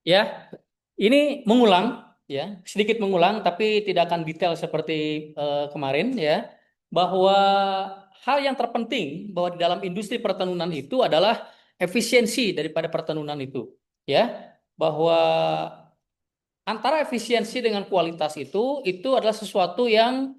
Ya, ini mengulang, ya, sedikit mengulang, tapi tidak akan detail seperti kemarin, ya, bahwa hal yang terpenting bahwa di dalam industri pertenunan itu adalah efisiensi daripada pertenunan itu, ya, bahwa antara efisiensi dengan kualitas itu adalah sesuatu yang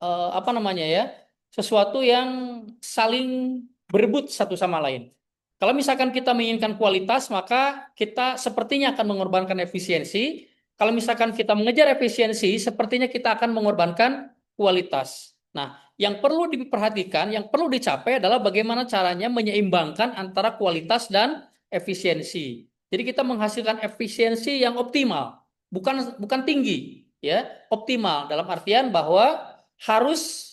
apa namanya ya, sesuatu yang saling berebut satu sama lain. Kalau misalkan kita menginginkan kualitas, maka kita sepertinya akan mengorbankan efisiensi. Kalau misalkan kita mengejar efisiensi, sepertinya kita akan mengorbankan kualitas. Nah, yang perlu diperhatikan, yang perlu dicapai adalah bagaimana caranya menyeimbangkan antara kualitas dan efisiensi. Jadi kita menghasilkan efisiensi yang optimal, bukan bukan tinggi, ya, optimal dalam artian bahwa harus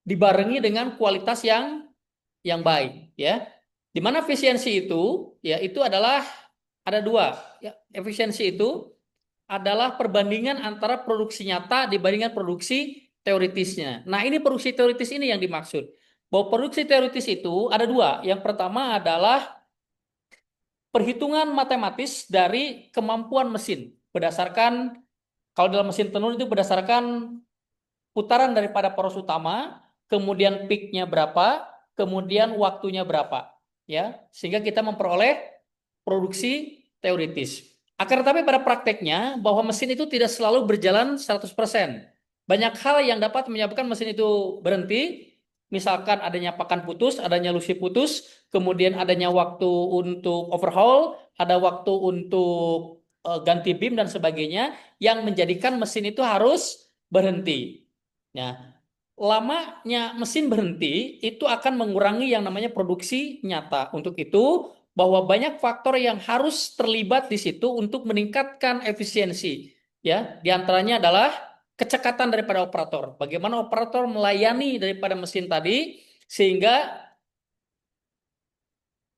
dibarengi dengan kualitas yang baik, ya. Di mana efisiensi itu, ya, itu adalah ada dua, ya. Efisiensi itu adalah perbandingan antara produksi nyata dibandingkan produksi teoritisnya. Nah, ini produksi teoritis ini yang dimaksud. Bahwa produksi teoritis itu ada dua. Yang pertama adalah perhitungan matematis dari kemampuan mesin berdasarkan, kalau dalam mesin tenun itu berdasarkan putaran daripada poros utama, kemudian peaknya berapa, kemudian waktunya berapa, ya, sehingga kita memperoleh produksi teoritis. Akan tetapi pada prakteknya bahwa mesin itu tidak selalu berjalan 100%. Banyak hal yang dapat menyebabkan mesin itu berhenti, misalkan adanya pakan putus, adanya lusi putus, kemudian adanya waktu untuk overhaul, ada waktu untuk ganti beam dan sebagainya, yang menjadikan mesin itu harus berhenti. Nah, lamanya mesin berhenti itu akan mengurangi yang namanya produksi nyata. Untuk itu, bahwa banyak faktor yang harus terlibat di situ untuk meningkatkan efisiensi. Ya, di antaranya adalah kecekatan daripada operator. Bagaimana operator melayani daripada mesin tadi sehingga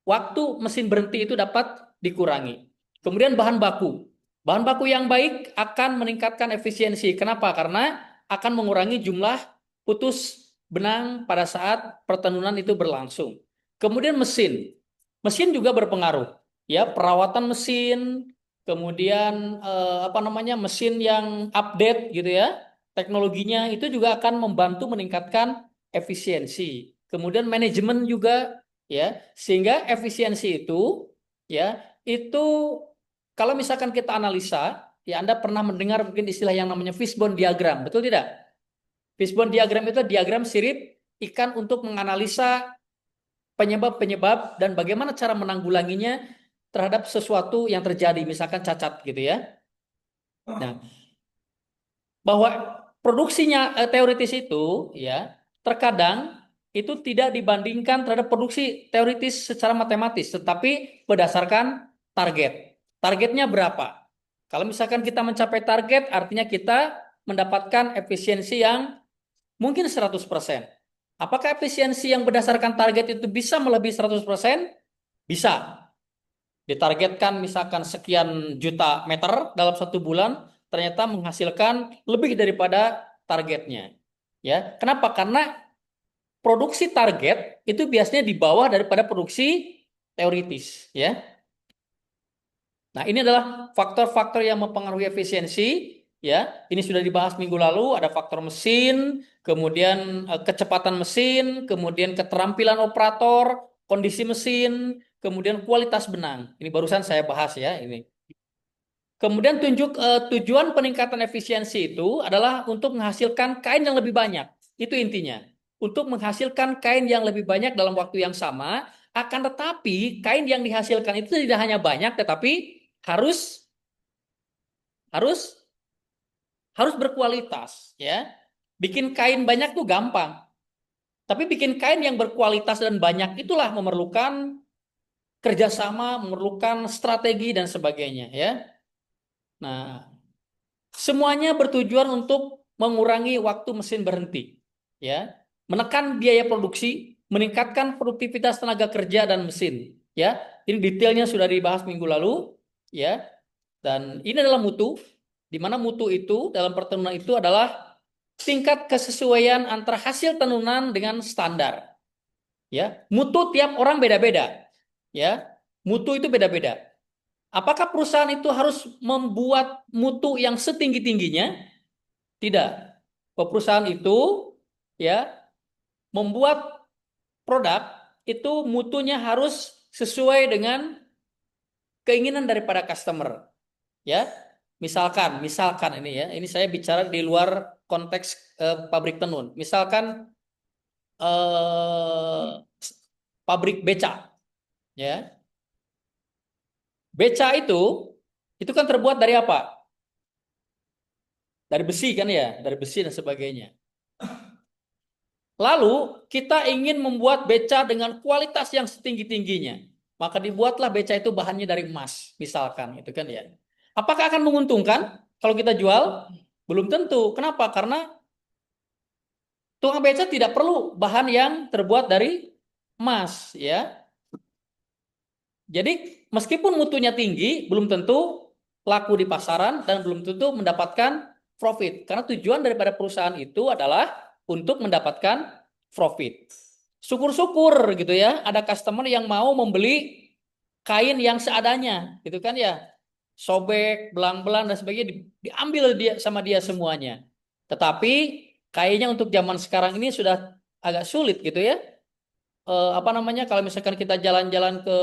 waktu mesin berhenti itu dapat dikurangi. Kemudian bahan baku. Bahan baku yang baik akan meningkatkan efisiensi. Kenapa? Karena akan mengurangi jumlah putus benang pada saat pertenunan itu berlangsung. Kemudian mesin. Mesin juga berpengaruh. Ya, perawatan mesin, kemudian apa namanya? Mesin yang update gitu ya. Teknologinya itu juga akan membantu meningkatkan efisiensi. Kemudian manajemen juga, ya, sehingga efisiensi itu, ya, itu kalau misalkan kita analisa, ya, Anda pernah mendengar mungkin istilah yang namanya fishbone diagram, betul tidak? Fishbone diagram itu diagram sirip ikan untuk menganalisa penyebab-penyebab dan bagaimana cara menanggulanginya terhadap sesuatu yang terjadi, misalkan cacat gitu ya. Nah, bahwa produksinya teoritis itu, ya, terkadang itu tidak dibandingkan terhadap produksi teoritis secara matematis, tetapi berdasarkan target. Targetnya berapa? Kalau misalkan kita mencapai target, artinya kita mendapatkan efisiensi yang mungkin 100%. Apakah efisiensi yang berdasarkan target itu bisa melebihi 100%? Bisa. Ditargetkan misalkan sekian juta meter dalam satu bulan, ternyata menghasilkan lebih daripada targetnya. Ya, kenapa? Karena produksi target itu biasanya di bawah daripada produksi teoritis, ya. Nah, ini adalah faktor-faktor yang mempengaruhi efisiensi, ya. Ini sudah dibahas minggu lalu, ada faktor mesin, kemudian kecepatan mesin, kemudian keterampilan operator, kondisi mesin, kemudian kualitas benang. Ini barusan saya bahas ya, ini. Kemudian tujuan peningkatan efisiensi itu adalah untuk menghasilkan kain yang lebih banyak. Itu intinya. Untuk menghasilkan kain yang lebih banyak dalam waktu yang sama, akan tetapi kain yang dihasilkan itu tidak hanya banyak, tetapi harus harus harus berkualitas, ya. Bikin kain banyak tuh gampang, tapi bikin kain yang berkualitas dan banyak itulah memerlukan kerjasama, memerlukan strategi dan sebagainya, ya. Nah, semuanya bertujuan untuk mengurangi waktu mesin berhenti, ya, menekan biaya produksi, meningkatkan produktivitas tenaga kerja dan mesin, ya. Ini detailnya sudah dibahas minggu lalu, ya. Dan ini adalah mutu, di mana mutu itu dalam pertemuan itu adalah tingkat kesesuaian antara hasil tenunan dengan standar, ya. Mutu tiap orang beda-beda, ya. Mutu itu beda-beda. Apakah perusahaan itu harus membuat mutu yang setinggi-tingginya? Tidak. Perusahaan itu ya membuat produk itu mutunya harus sesuai dengan keinginan daripada customer. Ya, misalkan ini saya bicara di luar konteks pabrik tenun. Misalkan eh, pabrik beca, ya. Beca itu kan terbuat dari apa? Dari besi kan ya, dari besi dan sebagainya. Lalu kita ingin membuat beca dengan kualitas yang setinggi-tingginya. Maka dibuatlah beca itu bahannya dari emas, misalkan itu kan ya. Apakah akan menguntungkan kalau kita jual? Belum tentu. Kenapa? Karena tukang beca tidak perlu bahan yang terbuat dari emas, ya. Jadi meskipun mutunya tinggi, belum tentu laku di pasaran dan belum tentu mendapatkan profit. Karena tujuan daripada perusahaan itu adalah untuk mendapatkan profit. Syukur-syukur gitu ya, ada customer yang mau membeli kain yang seadanya, gitu kan ya. Sobek, belang-belang dan sebagainya diambil dia sama dia semuanya. Tetapi kayaknya untuk zaman sekarang ini sudah agak sulit gitu ya. Apa namanya kalau misalkan kita jalan-jalan ke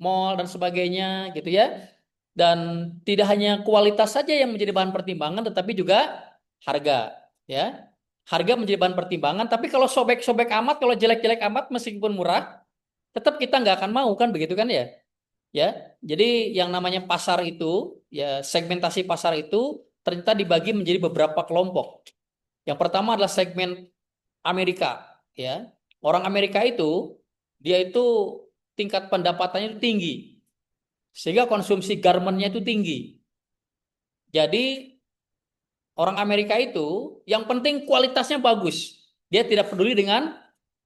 mall dan sebagainya gitu ya. Dan tidak hanya kualitas saja yang menjadi bahan pertimbangan tetapi juga harga ya. Harga menjadi bahan pertimbangan, tapi kalau sobek-sobek amat, kalau jelek-jelek amat meskipun murah, tetap kita nggak akan mau kan begitu kan ya? Ya. Jadi yang namanya pasar itu, ya segmentasi pasar itu ternyata dibagi menjadi beberapa kelompok. Yang pertama adalah segmen Amerika, ya. Orang Amerika itu dia itu tingkat pendapatannya itu tinggi, sehingga konsumsi garmennya itu tinggi. Jadi orang Amerika itu yang penting kualitasnya bagus. Dia tidak peduli dengan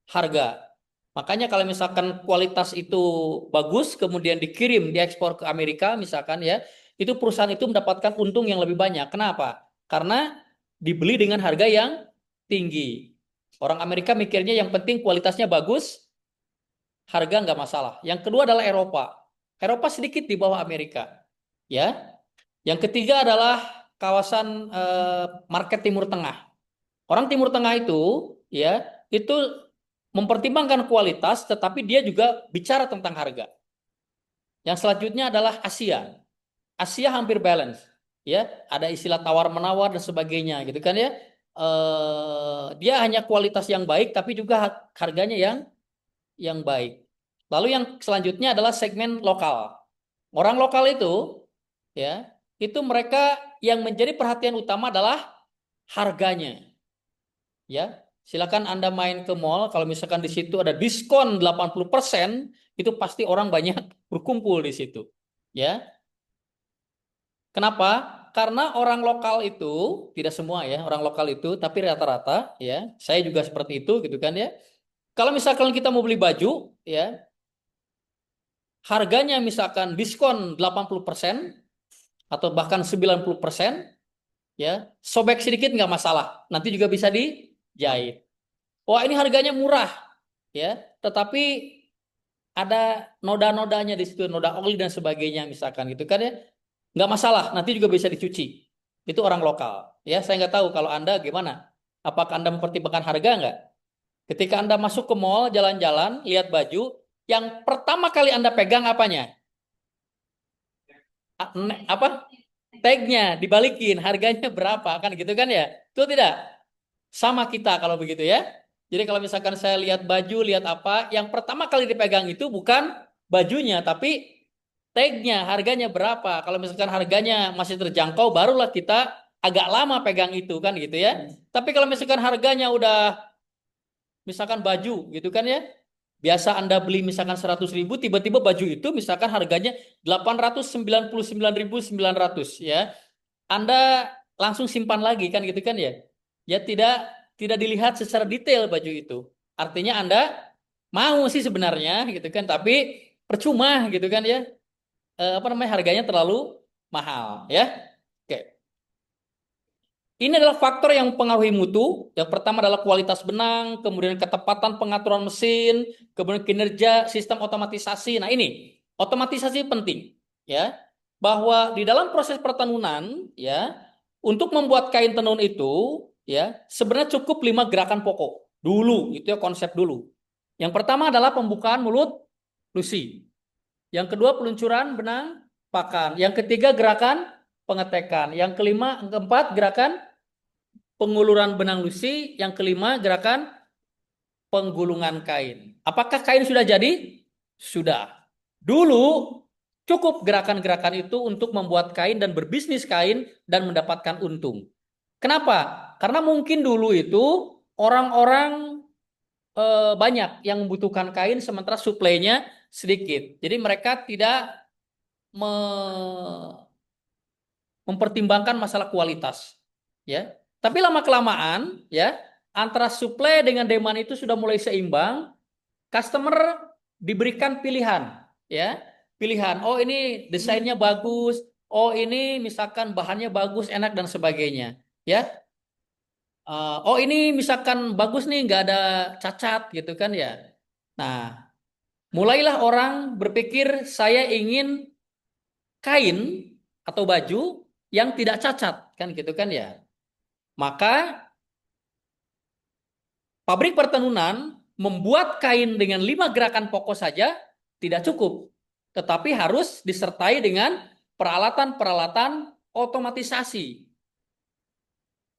harga. Makanya kalau misalkan kualitas itu bagus, kemudian dikirim, diekspor ke Amerika misalkan ya, itu perusahaan itu mendapatkan untung yang lebih banyak. Kenapa? Karena dibeli dengan harga yang tinggi. Orang Amerika mikirnya yang penting kualitasnya bagus, harga nggak masalah. Yang kedua adalah Eropa. Eropa sedikit di bawah Amerika. Ya. Yang ketiga adalah kawasan market Timur Tengah. Orang Timur Tengah itu ya, itu mempertimbangkan kualitas tetapi dia juga bicara tentang harga. Yang selanjutnya adalah Asia. Asia hampir balance. Ya, ada istilah tawar-menawar dan sebagainya gitu kan ya. Dia hanya kualitas yang baik tapi juga harganya yang baik. Lalu yang selanjutnya adalah segmen lokal. Orang lokal itu ya, itu mereka yang menjadi perhatian utama adalah harganya. Ya, silakan Anda main ke mall kalau misalkan di situ ada diskon 80%, itu pasti orang banyak berkumpul di situ. Ya. Kenapa? Karena orang lokal itu tidak semua ya, orang lokal itu tapi rata-rata ya. Saya juga seperti itu gitu kan ya. Kalau misalkan kita mau beli baju ya, harganya misalkan diskon 80% atau bahkan 90%, ya, sobek sedikit nggak masalah. Nanti juga bisa dijahit. Wah, ini harganya murah, ya, tetapi ada noda-nodanya di situ, noda oli dan sebagainya misalkan gitu kan ya. Nggak masalah, nanti juga bisa dicuci. Itu orang lokal. Ya, saya nggak tahu kalau Anda gimana. Apakah Anda mempertimbangkan harga nggak? Ketika Anda masuk ke mall, jalan-jalan, lihat baju, yang pertama kali Anda pegang apanya? Apa? Tagnya dibalikin, harganya berapa kan gitu kan ya? Itu tidak sama kita kalau begitu ya. Jadi kalau misalkan saya lihat baju, lihat apa, yang pertama kali dipegang itu bukan bajunya, tapi tagnya, harganya berapa. Kalau misalkan harganya masih terjangkau, barulah kita agak lama pegang itu kan gitu ya. Tapi kalau misalkan harganya udah misalkan baju gitu kan ya, biasa Anda beli misalkan 100.000, tiba-tiba baju itu misalkan harganya 899.900 ya. Anda langsung simpan lagi kan gitu kan ya. Ya tidak dilihat secara detail baju itu. Artinya Anda mau sih sebenarnya gitu kan, tapi percuma gitu kan ya. Apa namanya harganya terlalu mahal ya. Oke. Ini adalah faktor yang mempengaruhi mutu. Yang pertama adalah kualitas benang, kemudian ketepatan pengaturan mesin, kemudian kinerja sistem otomatisasi. Nah, ini otomatisasi penting, ya, bahwa di dalam proses pertenunan, ya, untuk membuat kain tenun itu, ya, sebenarnya cukup 5 gerakan pokok dulu, itu ya konsep dulu. Yang pertama adalah pembukaan mulut lusi. Yang kedua peluncuran benang pakan. Yang ketiga gerakan pengetekan. Yang kelima, keempat gerakan penguluran benang lusi. Yang kelima gerakan penggulungan kain. Apakah kain sudah jadi? Sudah. Dulu cukup gerakan-gerakan itu untuk membuat kain dan berbisnis kain dan mendapatkan untung. Kenapa? Karena mungkin dulu itu orang-orang banyak yang membutuhkan kain sementara suplainya sedikit. Jadi mereka tidak mempertimbangkan masalah kualitas, ya. Tapi lama kelamaan, ya, antara supply dengan demand itu sudah mulai seimbang, customer diberikan pilihan, ya, pilihan. Oh ini desainnya bagus, oh ini misalkan bahannya bagus, enak dan sebagainya, ya. Oh ini misalkan bagus nih, nggak ada cacat gitu kan ya. Nah, mulailah orang berpikir saya ingin kain atau baju yang tidak cacat kan gitu kan ya. Maka pabrik pertenunan membuat kain dengan 5 gerakan pokok saja tidak cukup, tetapi harus disertai dengan peralatan-peralatan otomatisasi.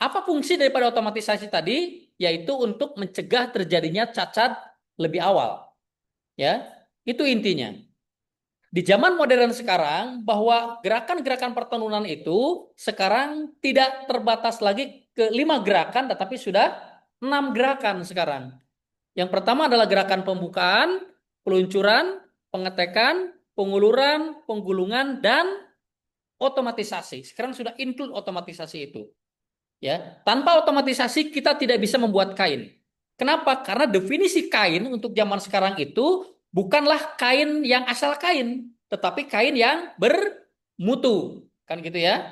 Apa fungsi daripada otomatisasi tadi? Yaitu untuk mencegah terjadinya cacat lebih awal. Ya, itu intinya. Di zaman modern sekarang, bahwa gerakan-gerakan pertenunan itu sekarang tidak terbatas lagi ke 5 gerakan, tetapi sudah 6 gerakan sekarang. Yang pertama adalah gerakan pembukaan, peluncuran, pengetekan, penguluran, penggulungan, dan otomatisasi. Sekarang sudah include otomatisasi itu. Ya, tanpa otomatisasi kita tidak bisa membuat kain. Kenapa? Karena definisi kain untuk zaman sekarang itu bukanlah kain yang asal kain, tetapi kain yang bermutu. Kan gitu ya?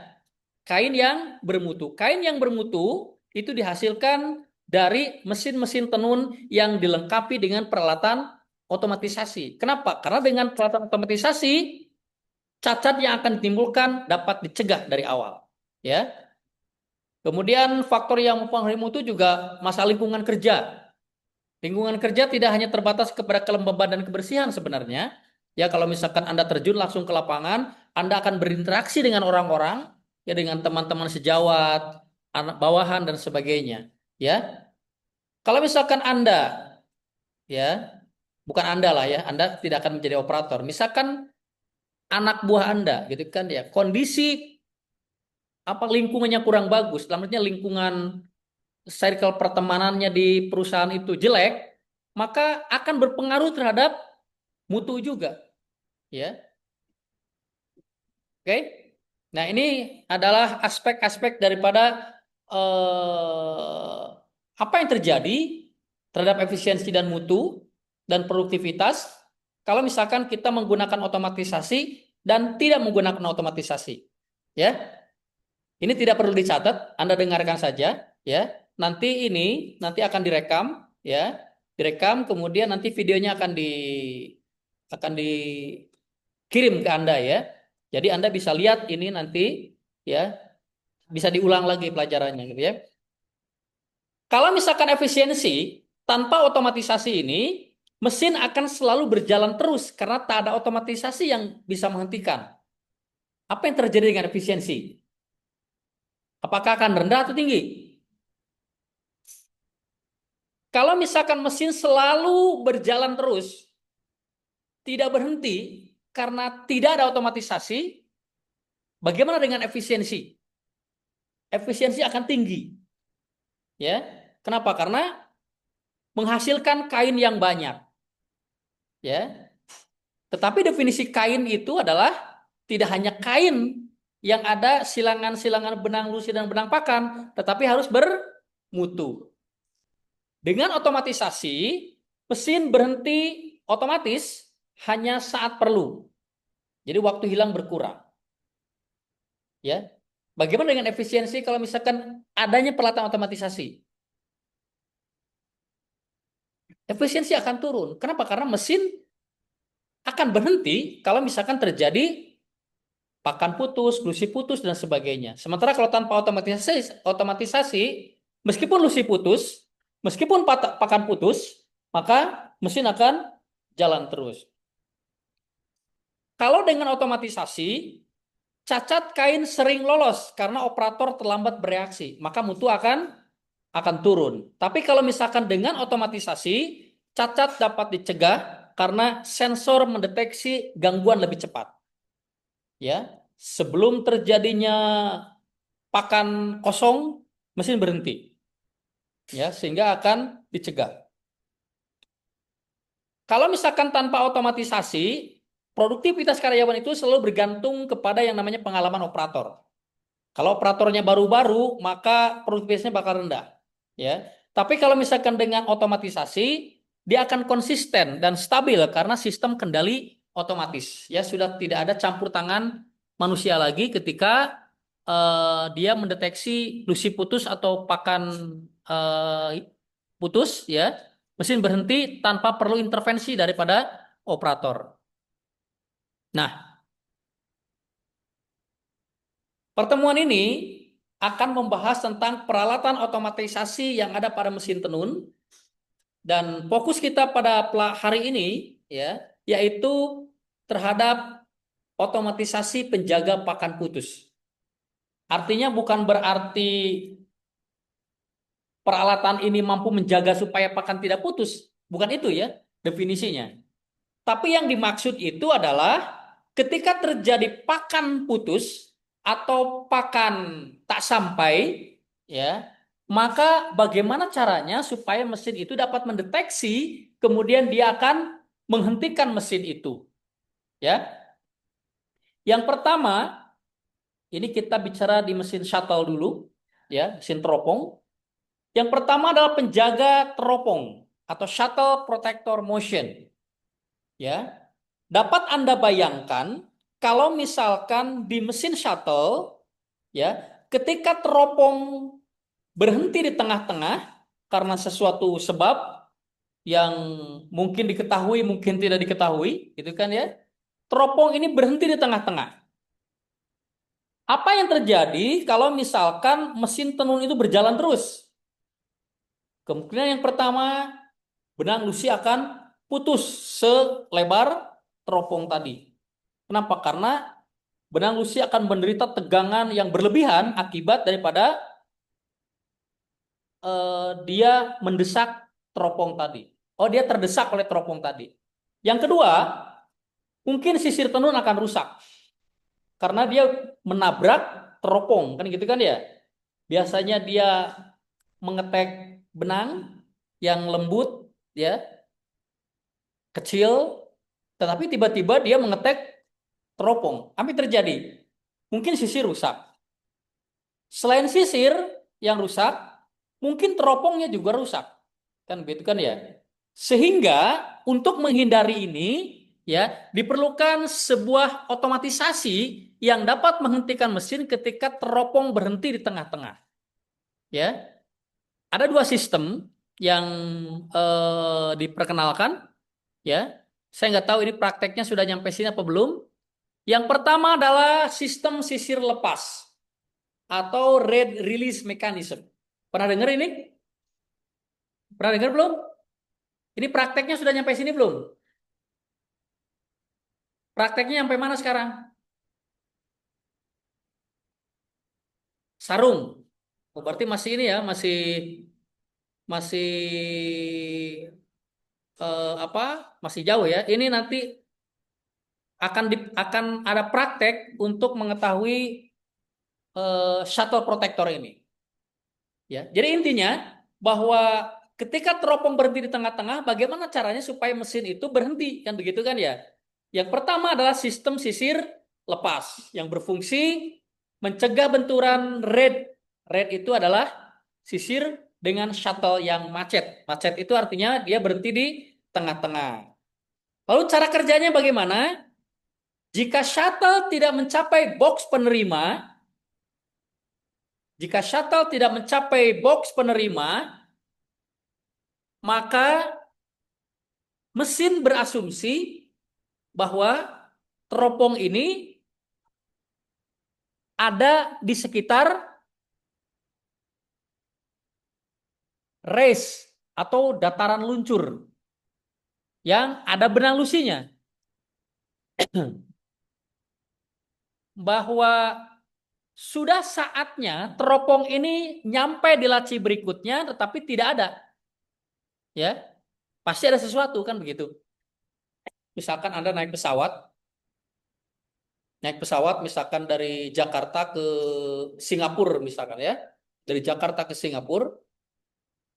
Kain yang bermutu. Kain yang bermutu itu dihasilkan dari mesin-mesin tenun yang dilengkapi dengan peralatan otomatisasi. Kenapa? Karena dengan peralatan otomatisasi, cacat yang akan ditimbulkan dapat dicegah dari awal. Ya. Kemudian faktor yang mempengaruhi mutu juga masalah lingkungan kerja. Lingkungan kerja tidak hanya terbatas kepada kelembaban dan kebersihan sebenarnya. Ya, kalau misalkan Anda terjun langsung ke lapangan, Anda akan berinteraksi dengan orang-orang, ya, dengan teman-teman sejawat, anak bawahan dan sebagainya. Ya, kalau misalkan Anda, ya, bukan Anda lah ya, Anda tidak akan menjadi operator. Misalkan anak buah Anda, gitu kan ya, kondisi apa lingkungannya kurang bagus, dalam artinya lingkungan circle pertemanannya di perusahaan itu jelek, maka akan berpengaruh terhadap mutu juga, ya. Oke. Nah, ini adalah aspek-aspek daripada eh, apa yang terjadi terhadap efisiensi dan mutu dan produktivitas kalau misalkan kita menggunakan otomatisasi dan tidak menggunakan otomatisasi. Ya. Ini tidak perlu dicatat, Anda dengarkan saja, ya. Nanti akan direkam, ya. Direkam, kemudian nanti videonya akan dikirim ke Anda, ya. Jadi Anda bisa lihat ini nanti, ya. Bisa diulang lagi pelajarannya gitu ya. Kalau misalkan efisiensi tanpa otomatisasi ini, mesin akan selalu berjalan terus karena tak ada otomatisasi yang bisa menghentikan. Apa yang terjadi dengan efisiensi? Apakah akan rendah atau tinggi? Kalau misalkan mesin selalu berjalan terus, tidak berhenti karena tidak ada otomatisasi, bagaimana dengan efisiensi? Efisiensi akan tinggi, ya. Kenapa? Karena menghasilkan kain yang banyak, ya. Tetapi definisi kain itu adalah tidak hanya kain yang ada silangan-silangan benang lusi dan benang pakan, tetapi harus bermutu. Dengan otomatisasi, mesin berhenti otomatis hanya saat perlu. Jadi waktu hilang berkurang. Ya. Bagaimana dengan efisiensi kalau misalkan adanya peralatan otomatisasi? Efisiensi akan turun. Kenapa? Karena mesin akan berhenti kalau misalkan terjadi pakan putus, lusi putus dan sebagainya. Sementara kalau tanpa otomatisasi, meskipun lusi putus, meskipun pakan putus, maka mesin akan jalan terus. Kalau dengan otomatisasi, cacat kain sering lolos karena operator terlambat bereaksi, maka mutu akan turun. Tapi kalau misalkan dengan otomatisasi, cacat dapat dicegah karena sensor mendeteksi gangguan lebih cepat. Ya, sebelum terjadinya pakan kosong, mesin berhenti. Ya, sehingga akan dicegah. Kalau misalkan tanpa otomatisasi, produktivitas karyawan itu selalu bergantung kepada yang namanya pengalaman operator. Kalau operatornya baru-baru, maka produktivitasnya bakal rendah. Ya. Tapi kalau misalkan dengan otomatisasi, dia akan konsisten dan stabil karena sistem kendali otomatis. Ya, sudah tidak ada campur tangan manusia lagi ketika dia mendeteksi lusi putus atau pakan putus, ya, mesin berhenti tanpa perlu intervensi daripada operator. Nah, pertemuan ini akan membahas tentang peralatan otomatisasi yang ada pada mesin tenun dan fokus kita pada hari ini, ya, yaitu terhadap otomatisasi penjaga pakan putus. Artinya bukan berarti peralatan ini mampu menjaga supaya pakan tidak putus, bukan itu ya definisinya. Tapi yang dimaksud itu adalah ketika terjadi pakan putus atau pakan tak sampai, ya, maka bagaimana caranya supaya mesin itu dapat mendeteksi, kemudian dia akan menghentikan mesin itu, ya. Yang pertama, ini kita bicara di mesin shuttle dulu, ya, mesin teropong. Yang pertama adalah penjaga teropong atau shuttle protector motion, ya. Dapat Anda bayangkan kalau misalkan di mesin shuttle, ya, ketika teropong berhenti di tengah-tengah karena sesuatu sebab yang mungkin diketahui, mungkin tidak diketahui, gitu kan ya. Teropong ini berhenti di tengah-tengah. Apa yang terjadi kalau misalkan mesin tenun itu berjalan terus? Kemungkinan yang pertama, benang lusi akan putus selebar teropong tadi. Kenapa? Karena benang lusi akan menderita tegangan yang berlebihan akibat daripada dia mendesak teropong tadi. Oh, dia terdesak oleh teropong tadi. Yang kedua, mungkin sisir tenun akan rusak karena dia menabrak teropong, kan gitu kan ya. Biasanya dia mengetek benang yang lembut, ya, kecil, tetapi tiba-tiba dia mengetek teropong. Apa yang terjadi? Mungkin sisir rusak. Selain sisir yang rusak, mungkin teropongnya juga rusak. Kan begitu kan ya? Sehingga untuk menghindari ini, ya, diperlukan sebuah otomatisasi yang dapat menghentikan mesin ketika teropong berhenti di tengah-tengah. Ya, ada dua sistem yang diperkenalkan. Ya, saya nggak tahu ini prakteknya sudah nyampe sini apa belum. Yang pertama adalah sistem sisir lepas atau rate release mechanism. Pernah dengar ini? Pernah dengar belum? Ini prakteknya sudah nyampe sini belum? Prakteknya nyampe mana sekarang? Sarung. Oh, berarti masih ini ya, masih masih apa? Masih jauh ya. Ini nanti akan ada praktek untuk mengetahui shuttle protector ini. Ya. Jadi intinya bahwa ketika teropong berhenti di tengah-tengah, bagaimana caranya supaya mesin itu berhenti? Kan begitu kan ya? Yang pertama adalah sistem sisir lepas yang berfungsi mencegah benturan red. Red itu adalah sisir dengan shuttle yang macet. Macet itu artinya dia berhenti di tengah-tengah. Lalu cara kerjanya bagaimana? Jika shuttle tidak mencapai box penerima, jika shuttle tidak mencapai box penerima, maka mesin berasumsi bahwa teropong ini ada di sekitar race atau dataran luncur yang ada benang lusinya. Bahwa sudah saatnya teropong ini nyampe di laci berikutnya, tetapi tidak ada. Ya, pasti ada sesuatu kan begitu. Misalkan Anda naik pesawat misalkan dari Jakarta ke Singapura misalkan ya. Dari Jakarta ke Singapura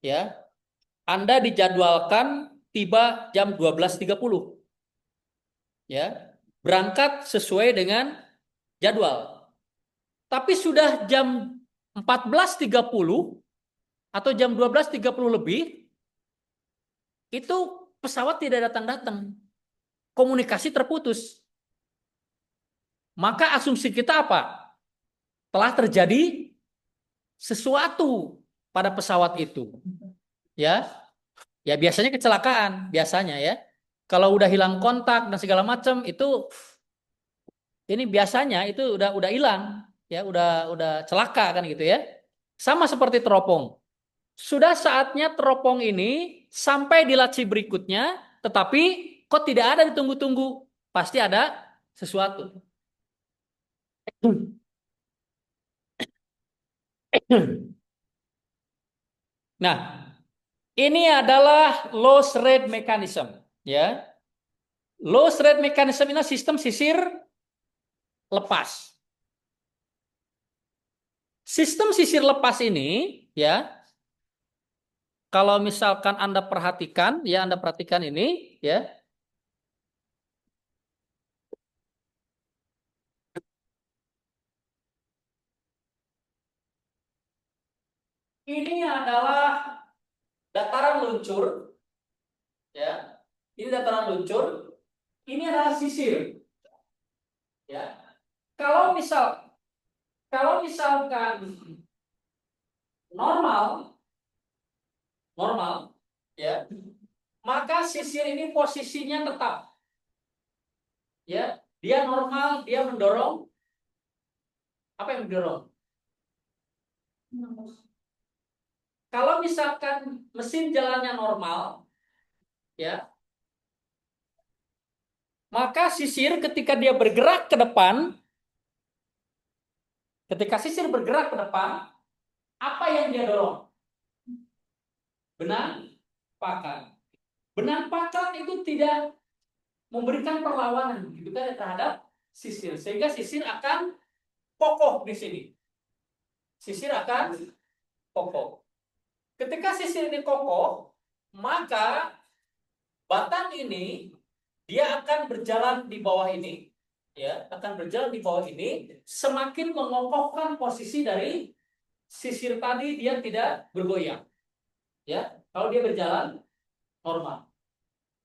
ya. Anda dijadwalkan tiba jam 12.30 ya. Berangkat sesuai dengan jadwal. Tapi sudah jam 14.30 atau jam 12.30 lebih itu pesawat tidak datang-datang. Komunikasi terputus. Maka asumsi kita apa? Telah terjadi sesuatu pada pesawat itu. Ya, ya biasanya kecelakaan, biasanya ya. Kalau udah hilang kontak dan segala macam itu ini biasanya itu udah hilang, ya, udah celaka kan gitu ya. Sama seperti teropong. Sudah saatnya teropong ini sampai di laci berikutnya, tetapi kok tidak ada ditunggu-tunggu. Pasti ada sesuatu. Nah, ini adalah loss rate mechanism, ya. Loss rate mechanism ini sistem sisir lepas. Sistem sisir lepas ini, ya, kalau misalkan Anda perhatikan ini, ya. Ini adalah dataran luncur, ya. Ini dataran luncur, ini adalah sisir, ya. Kalau misalkan normal, ya, maka sisir ini posisinya tetap, ya. Dia normal, dia mendorong. Apa yang mendorong? Kalau misalkan mesin jalannya normal, ya, maka sisir ketika dia bergerak ke depan, apa yang dia dorong? Benang pakan. Benang pakan itu tidak memberikan perlawanan gitu kan terhadap sisir, sehingga sisir akan kokoh di sini. Sisir akan kokoh. Ketika sisir ini kokoh, maka batang ini dia akan berjalan di bawah ini, ya, akan berjalan di bawah ini, semakin mengokohkan posisi dari sisir tadi, dia tidak bergoyang, ya, kalau dia berjalan normal.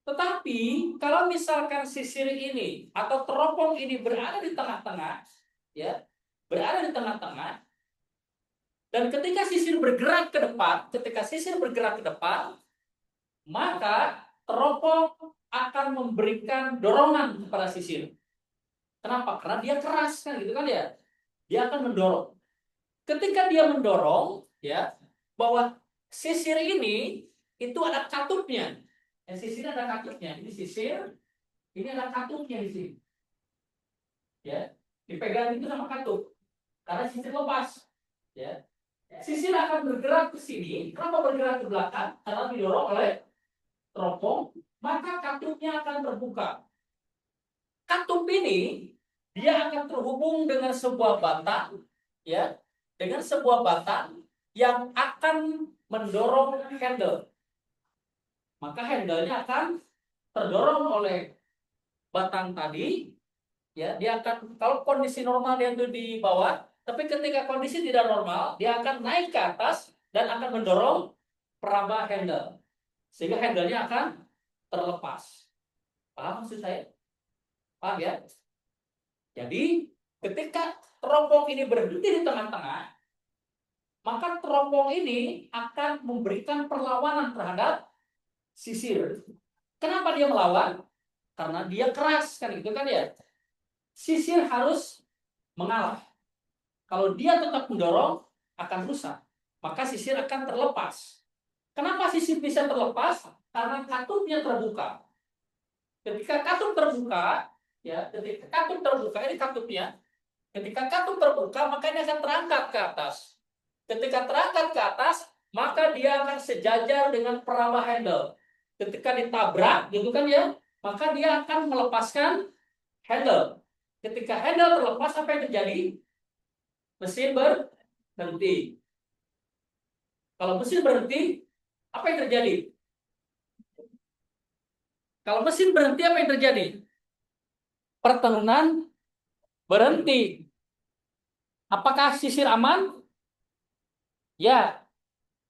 Tetapi kalau misalkan sisir ini atau teropong ini berada di tengah-tengah, ya, berada di tengah-tengah, dan ketika sisir bergerak ke depan, maka teropong akan memberikan dorongan kepada sisir. Kenapa? Karena dia keras kan gitu kan ya. Dia akan mendorong. Ketika dia mendorong, ya, bahwa sisir ini itu ada katupnya. Sisir ada katupnya. Ini sisir, ini ada katupnya di sini. Ya, dipegang itu sama katup. Karena sisir lepas, ya. Sisir akan bergerak ke sini. Kenapa bergerak ke belakang? Karena didorong oleh teropong, maka katupnya akan terbuka. Katup ini dia akan terhubung dengan sebuah batang, ya, dengan sebuah batang yang akan mendorong handle. Maka handle-nya akan terdorong oleh batang tadi, ya, dia akan, kalau kondisi normal dia itu di bawah, tapi ketika kondisi tidak normal, dia akan naik ke atas dan akan mendorong peraba handle. Sehingga handle-nya akan terlepas. Paham maksud saya? Paham ya? Jadi ketika teropong ini berhenti di tengah-tengah, maka teropong ini akan memberikan perlawanan terhadap sisir. Kenapa dia melawan? Karena dia keras kan gitu kan ya. Sisir harus mengalah. Kalau dia tetap mendorong, akan rusak. Maka sisir akan terlepas. Kenapa sisir bisa terlepas? Karena katupnya terbuka. Ketika katup terbuka, ya, ketika katup terbuka, ini katupnya. Ketika katup terbuka, maka ini akan terangkat ke atas. Ketika terangkat ke atas, maka dia akan sejajar dengan peraba handle. Ketika ditabrak, gitu kan ya, maka dia akan melepaskan handle. Ketika handle terlepas, apa yang terjadi? Mesin berhenti. Kalau mesin berhenti, apa yang terjadi? Kalau mesin berhenti, apa yang terjadi? Pertenunan berhenti. Apakah sisir aman? Ya.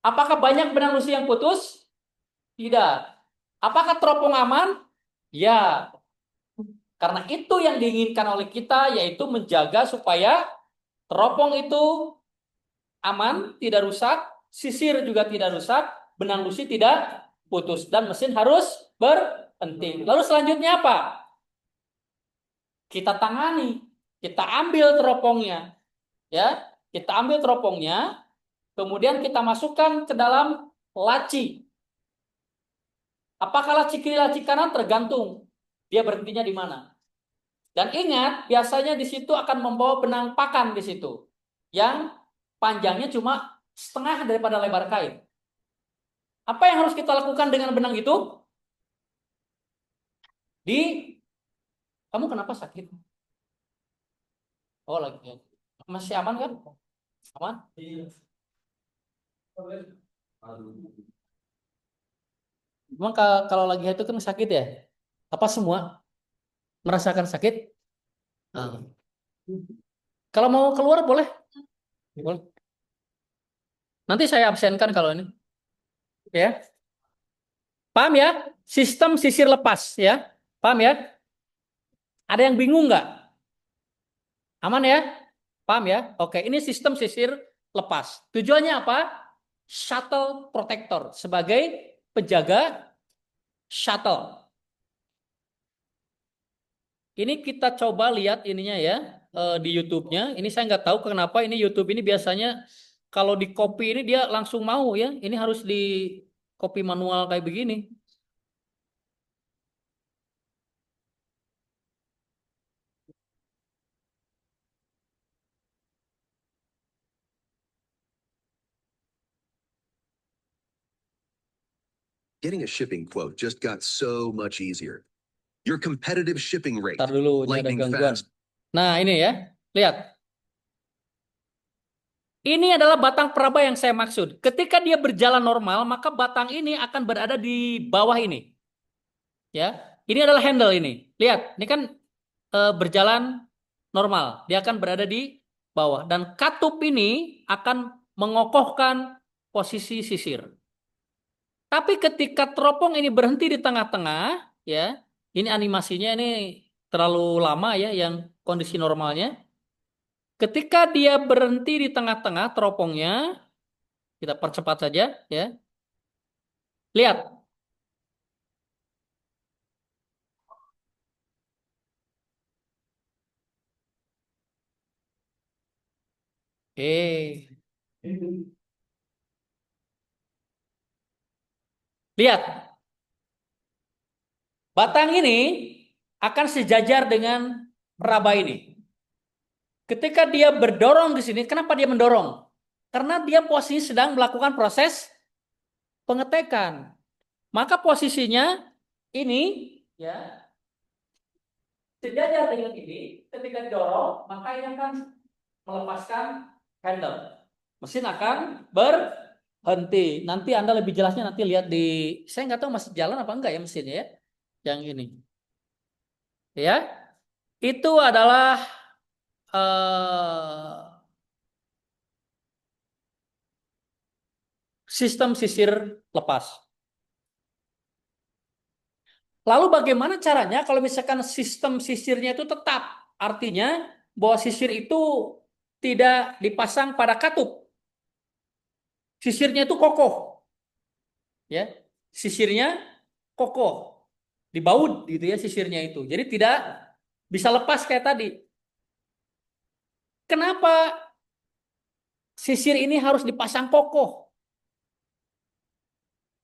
Apakah banyak benang lusi yang putus? Tidak. Apakah teropong aman? Ya. Karena itu yang diinginkan oleh kita, yaitu menjaga supaya teropong itu aman, tidak rusak, sisir juga tidak rusak, benang lusi tidak putus, dan mesin harus berhenti. Lalu selanjutnya apa? Kita tangani, kita ambil teropongnya, ya, kita ambil teropongnya, kemudian kita masukkan ke dalam laci. Apakah laci kiri, laci kanan tergantung dia berhentinya di mana. Dan ingat, biasanya di situ akan membawa benang pakan di situ, yang panjangnya cuma setengah daripada lebar kain. Apa yang harus kita lakukan dengan benang itu? Kamu kenapa sakit? Oh, lagi. Masih aman kan? Aman? Emang kalau lagi itu kan sakit ya? Apa semua merasakan sakit? Nah. Kalau mau keluar boleh. Boleh. Nanti saya absenkan kalau ini. Ya. Paham ya? Sistem sisir lepas ya. Paham ya? Ada yang bingung nggak? Aman ya? Paham ya? Oke, ini sistem sisir lepas. Tujuannya apa? Shuttle protector sebagai penjaga shuttle. Ini kita coba lihat ininya ya di YouTube-nya. Ini saya nggak tahu kenapa ini YouTube ini biasanya kalau di copy ini dia langsung mau ya. Ini harus di copy manual kayak begini. Getting a shipping quote just got so much easier. Your competitive shipping rate, Ntar dulu, ini ada lightning gangguan. fast. Nah ini ya, lihat. Ini adalah batang peraba yang saya maksud. Ketika dia berjalan normal, maka batang ini akan berada di bawah ini. Ya, ini adalah handle ini. Lihat, ini kan berjalan normal. Dia akan berada di bawah. Dan katup ini akan mengokohkan posisi sisir. Tapi ketika teropong ini berhenti di tengah-tengah, ya, ini animasinya ini terlalu lama ya, yang kondisi normalnya. Ketika dia berhenti di tengah-tengah teropongnya, kita percepat saja, ya. Lihat, lihat, batang ini akan sejajar dengan raba ini. Ketika dia berdorong di sini, kenapa dia mendorong? Karena dia posisi sedang melakukan proses pengetekan. Maka posisinya ini ya sejajar dengan ini. Ketika didorong, maka ini akan melepaskan handle. Mesin akan berhenti. Nanti Anda lebih jelasnya nanti lihat di, saya nggak tahu masih jalan apa enggak ya mesinnya ya. Yang ini. Ya. Itu adalah sistem sisir lepas. Lalu bagaimana caranya kalau misalkan sistem sisirnya itu tetap? Artinya bahwa sisir itu tidak dipasang pada katup. Sisirnya itu kokoh. Ya. Sisirnya kokoh. Dibaut gitu ya sisirnya itu. Jadi tidak bisa lepas kayak tadi. Kenapa sisir ini harus dipasang kokoh.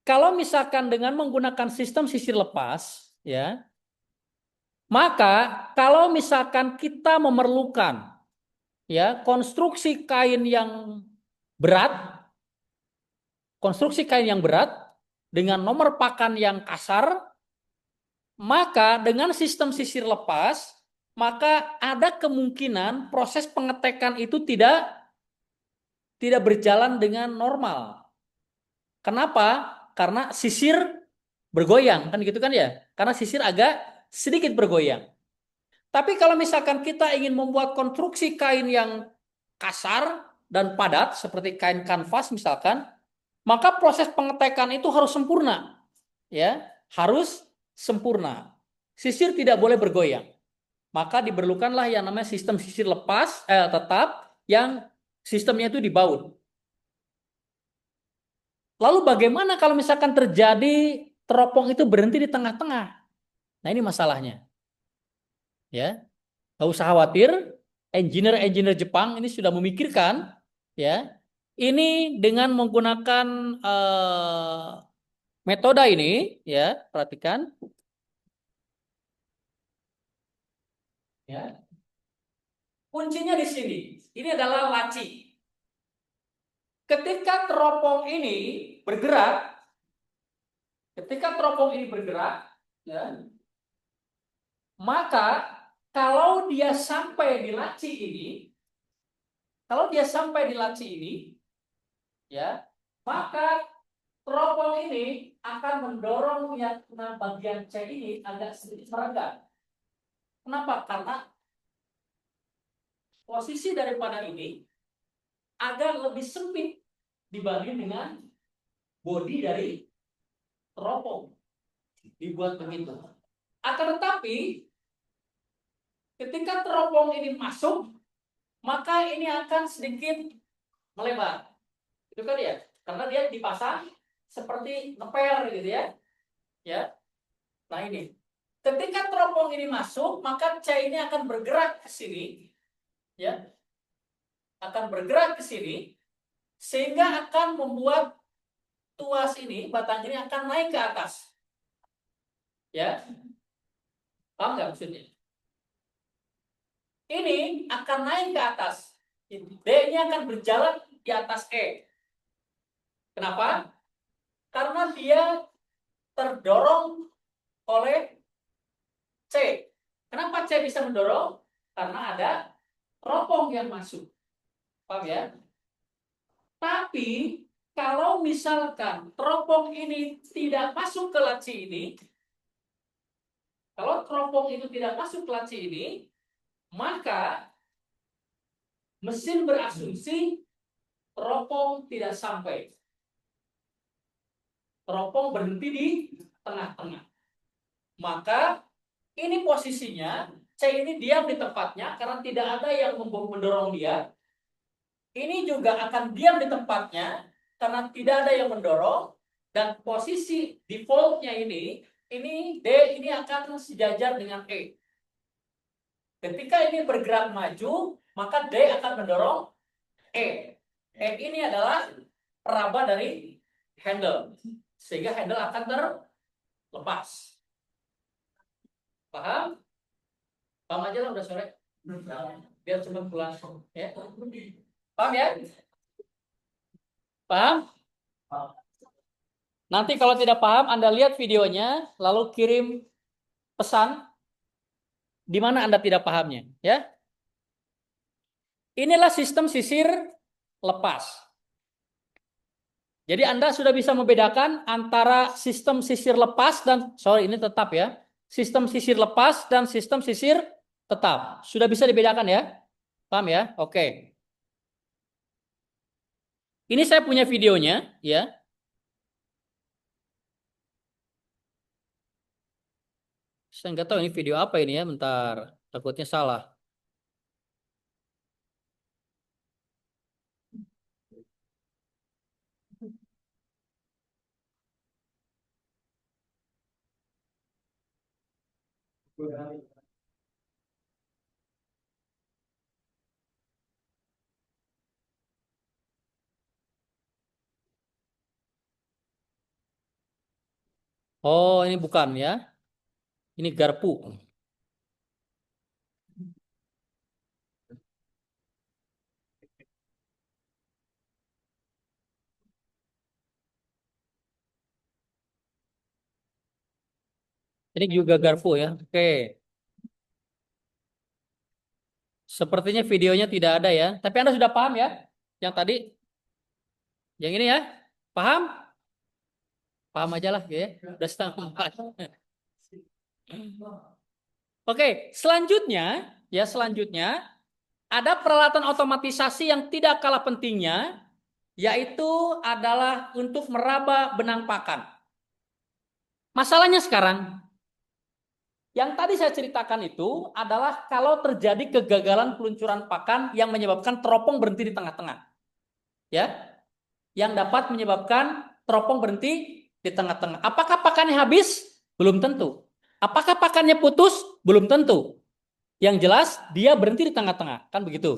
Kalau misalkan dengan menggunakan sistem sisir lepas, ya, maka kalau misalkan kita memerlukan ya konstruksi kain yang berat, konstruksi kain yang berat dengan nomor pakan yang kasar, maka dengan sistem sisir lepas, maka ada kemungkinan proses pengetekan itu tidak berjalan dengan normal. Kenapa? Karena sisir bergoyang, kan gitu kan ya? Karena sisir agak sedikit bergoyang. Tapi kalau misalkan kita ingin membuat konstruksi kain yang kasar dan padat seperti kain kanvas misalkan, maka proses pengetekan itu harus sempurna, ya, harus sempurna. Sisir tidak boleh bergoyang. Maka diperlukanlah yang namanya sistem sisir lepas tetap yang sistemnya itu dibaut. Lalu bagaimana kalau misalkan terjadi teropong itu berhenti di tengah-tengah? Nah, ini masalahnya. Ya, nggak usah khawatir. Engineer-engineer Jepang ini sudah memikirkan, ya. Ini dengan menggunakan metode ini, ya, perhatikan, ya. Kuncinya di sini. Ini adalah laci. Ketika teropong ini bergerak, ketika teropong ini bergerak, ya, maka kalau dia sampai di laci ini, kalau dia sampai di laci ini, ya, maka teropong ini akan mendorong yang bagian C ini agak sedikit merenggang. Kenapa? Karena posisi daripada ini agak lebih sempit dibanding dengan bodi dari teropong. Dibuat begitu. Akan tetapi ketika teropong ini masuk, maka ini akan sedikit melebar. Itu kan ya? Karena dia dipasang seperti ngepel gitu ya. Ya. Nah, ini. Ketika teropong ini masuk, maka C ini akan bergerak ke sini. Ya. Akan bergerak ke sini sehingga akan membuat tuas ini, batang ini akan naik ke atas. Ya. Paham nggak maksudnya? Ini akan naik ke atas. D-nya akan berjalan di atas E. Kenapa? Karena dia terdorong oleh C. Kenapa C bisa mendorong? Karena ada teropong yang masuk. Paham ya? Tapi kalau misalkan teropong ini tidak masuk ke laci ini, kalau teropong itu tidak masuk ke laci ini, maka mesin berasumsi teropong tidak sampai. Teropong berhenti di tengah-tengah. Maka ini posisinya C ini diam di tempatnya karena tidak ada yang mendorong dia. Ini juga akan diam di tempatnya karena tidak ada yang mendorong, dan posisi defaultnya ini D ini akan sejajar dengan E. Ketika ini bergerak maju, maka D akan mendorong E. E ini adalah peraba dari handle, sehingga handle akan terlepas. Paham? Paham aja lah, udah sore. Biar cepat pulang. Ya. Paham ya? Paham? Nanti kalau tidak paham, Anda lihat videonya, lalu kirim pesan di mana Anda tidak pahamnya. Ya. Inilah sistem sisir lepas. Jadi Anda sudah bisa membedakan antara sistem sisir lepas dan, sorry ini tetap ya, sistem sisir lepas dan sistem sisir tetap. Sudah bisa dibedakan ya? Paham ya? Oke. Ini saya punya videonya ya. Saya nggak tahu ini video apa ini ya, bentar. Takutnya salah. Oh, ini bukan ya. Ini garpu. Ini juga garpu ya. Oke. Sepertinya videonya tidak ada ya. Tapi Anda sudah paham ya? Yang tadi, yang ini ya? Paham? Paham aja lah ya. Udah setengah empat. Oke, selanjutnya ada peralatan otomatisasi yang tidak kalah pentingnya, yaitu adalah untuk meraba benang pakan. Masalahnya sekarang, yang tadi saya ceritakan itu adalah kalau terjadi kegagalan peluncuran pakan yang menyebabkan teropong berhenti di tengah-tengah. Ya, yang dapat menyebabkan teropong berhenti di tengah-tengah. Apakah pakannya habis? Belum tentu. Apakah pakannya putus? Belum tentu. Yang jelas dia berhenti di tengah-tengah, kan begitu.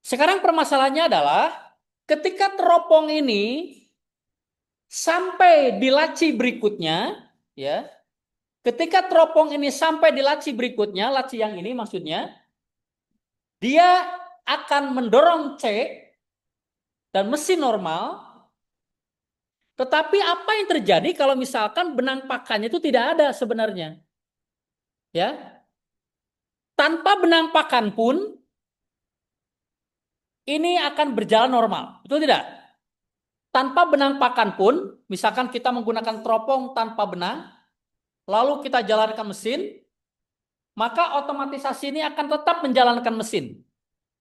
Sekarang permasalahannya adalah ketika teropong ini sampai di laci berikutnya, ya. Ketika teropong ini sampai di laci berikutnya, laci yang ini maksudnya, dia akan mendorong C dan mesin normal. Tetapi apa yang terjadi kalau misalkan benang pakannya itu tidak ada sebenarnya? Ya, tanpa benang pakan pun ini akan berjalan normal, betul tidak? Tanpa benang pakan pun, misalkan kita menggunakan teropong tanpa benang, lalu kita jalankan mesin, maka otomatisasi ini akan tetap menjalankan mesin.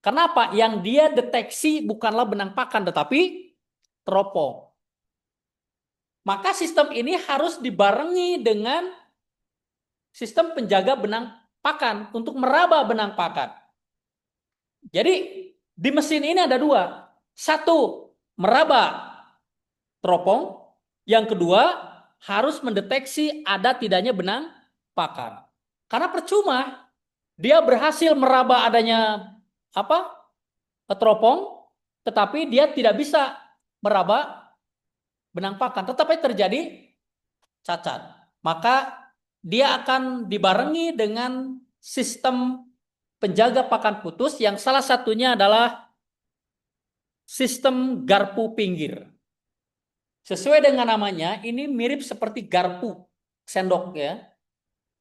Kenapa? Yang dia deteksi bukanlah benang pakan, tetapi teropong. Maka sistem ini harus dibarengi dengan sistem penjaga benang pakan untuk meraba benang pakan. Jadi di mesin ini ada dua. Satu, meraba teropong. Yang kedua, harus mendeteksi ada tidaknya benang pakan. Karena percuma dia berhasil meraba adanya apa? Teropong, tetapi dia tidak bisa meraba benang pakan. Tetapi terjadi cacat. Maka dia akan dibarengi dengan sistem penjaga pakan putus yang salah satunya adalah sistem garpu pinggir. Sesuai dengan namanya, ini mirip seperti garpu sendok ya.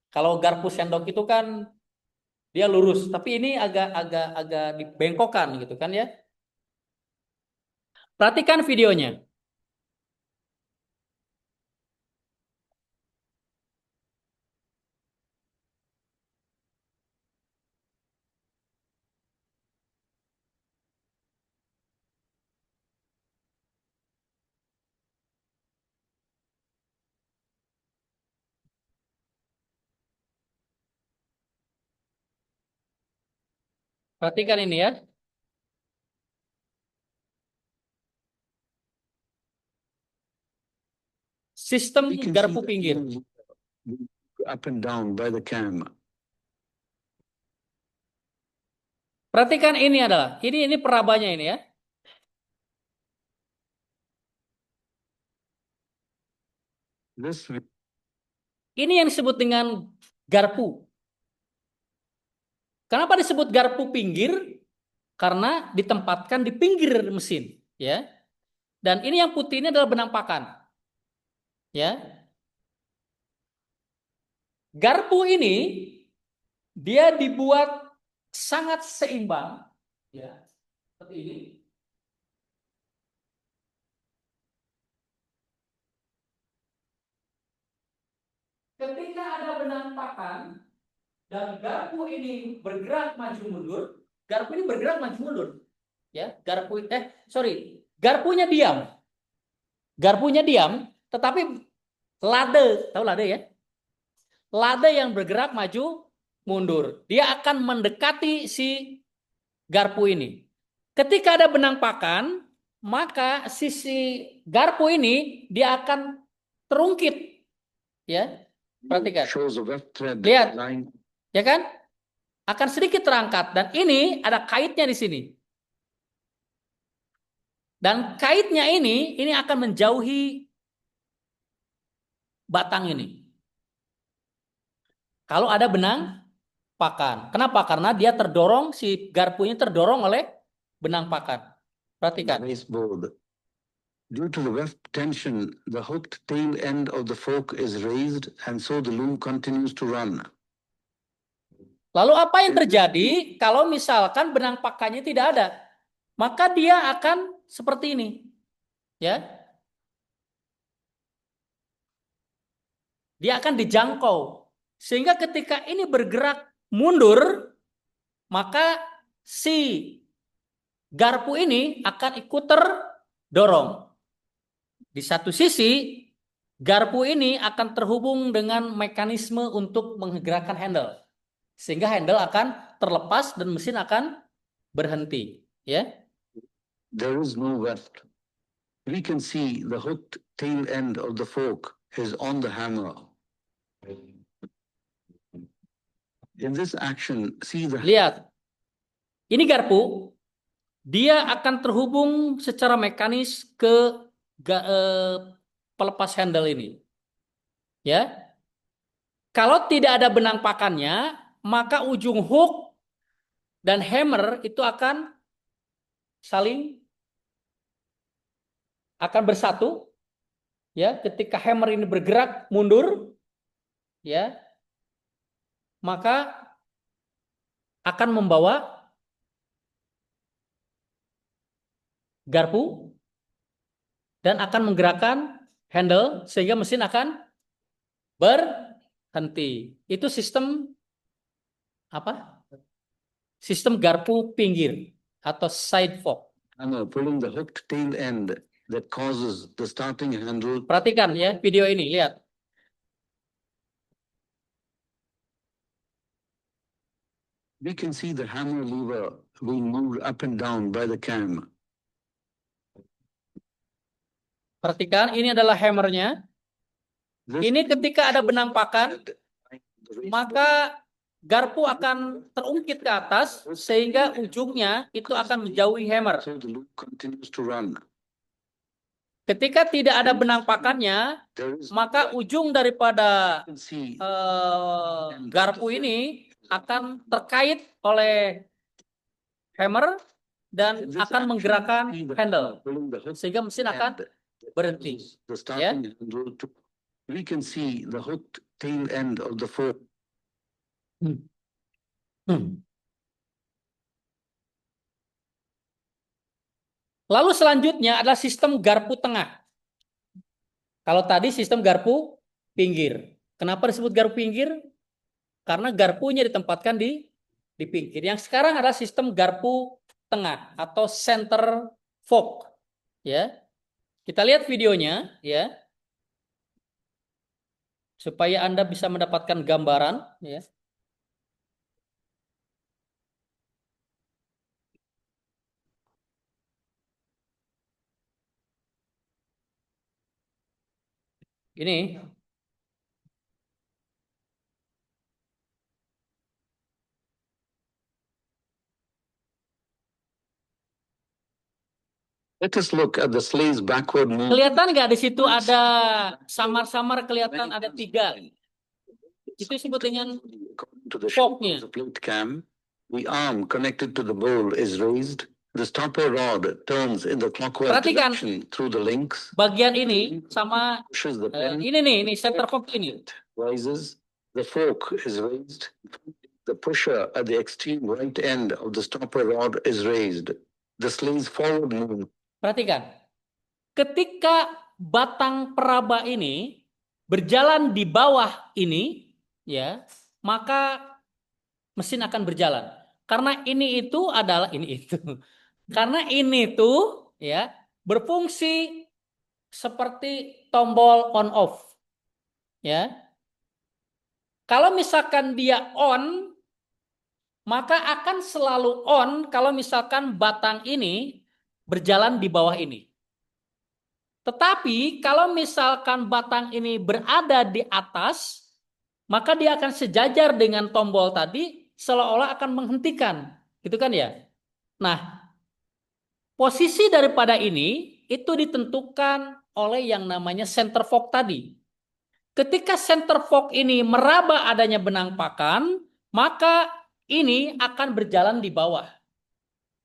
Kalau garpu sendok itu kan dia lurus, tapi ini agak dibengkokkan gitu kan ya. Perhatikan videonya. Perhatikan ini ya. Sistem We can see garpu that pinggir. move up and down by the camera. Perhatikan ini adalah ini perabanya ini ya. This Ini yang disebut dengan garpu. Kenapa disebut garpu pinggir? Karena ditempatkan di pinggir mesin, ya. Dan ini yang putih ini adalah benang pakan, ya. Garpu ini dia dibuat sangat seimbang, ya, seperti ini. Ketika ada benang pakan dan garpu ini bergerak maju mundur, garpu ini bergerak maju mundur, ya. Garpunya diam, tetapi tahu lade ya? Lade yang bergerak maju mundur. Dia akan mendekati si garpu ini. Ketika ada benang pakan, maka sisi garpu ini dia akan terungkit. Ya, perhatikan. shows a wet thread Lihat. line. Ya kan? Akan sedikit terangkat dan ini ada kaitnya di sini. Dan kaitnya ini akan menjauhi batang ini. Kalau ada benang pakan. Kenapa? Karena dia terdorong, si garpu ini terdorong oleh benang pakan. Perhatikan. The baseboard. Due to the weft tension, the hooked tail end of the fork is raised, and so the loom continues to run. Lalu apa yang terjadi kalau misalkan benang pakannya tidak ada? Maka dia akan seperti ini. Ya. Dia akan dijangkau. Sehingga ketika ini bergerak mundur, maka si garpu ini akan ikut terdorong. Di satu sisi, garpu ini akan terhubung dengan mekanisme untuk menggerakkan handle. Sehingga handle akan terlepas dan mesin akan berhenti. Ya. There is no weft. We can see the hooked tail end of the fork is on the hammer. In this action, see the Lihat. Ini garpu. Dia akan terhubung secara mekanis ke pelepas handle ini. Ya. Kalau tidak ada benang pakannya, maka ujung hook dan hammer itu akan bersatu. Ya, ketika hammer ini bergerak mundur, ya, maka akan membawa garpu dan akan menggerakkan handle sehingga mesin akan berhenti. Itu sistem apa? Sistem garpu pinggir atau side fork. hammer pulling the hooked tail end that causes the starting handle. Perhatikan ya video ini, lihat. We can see the hammer lever being moved up and down by the cam. Perhatikan, ini adalah hammernya. This Ini ketika ada benang pakan, maka garpu akan terungkit ke atas sehingga ujungnya itu akan menjauhi hammer. so the loop continues to run. Ketika tidak ada benang pakannya, There is maka ujung daripada you can see garpu ini akan terkait oleh hammer dan this akan action, menggerakkan see the handle pulling the hooked sehingga mesin akan end that berhenti. causes the starting handle to. We can see the hooked tail end of the fork. Lalu selanjutnya adalah sistem garpu tengah. Kalau tadi sistem garpu pinggir. Kenapa disebut garpu pinggir? Karena garpunya ditempatkan di pinggir. Yang sekarang adalah sistem garpu tengah atau center fork. Ya. Kita lihat videonya ya. Supaya Anda bisa mendapatkan gambaran ya. Ini Let us look at the sleigh's backward movement. kelihatan nggak di situ ada samar-samar kelihatan ada 3. Itu disebut dengan According to the forknya. shape of the plate cam, the arm connected to the bowl is raised. The stopper rod turns in the clockwise Perhatikan. direction through the links, Bagian ini sama pushes the pen, ini center fork ini. rises. The fork is raised. The pusher at the extreme right end of the stopper rod is raised. The sleigh's forward movement. Perhatikan. Ketika batang peraba ini berjalan di bawah ini, ya, maka mesin akan berjalan. Karena ini itu adalah ini itu. Karena ini tuh ya berfungsi seperti tombol on off. Ya. Kalau misalkan dia on, maka akan selalu on kalau misalkan batang ini berjalan di bawah ini. Tetapi kalau misalkan batang ini berada di atas, maka dia akan sejajar dengan tombol tadi seolah-olah akan menghentikan. Gitu kan ya? Nah, posisi daripada ini itu ditentukan oleh yang namanya center fork tadi. ketika center fork ini meraba adanya benang pakan, maka ini akan berjalan di bawah.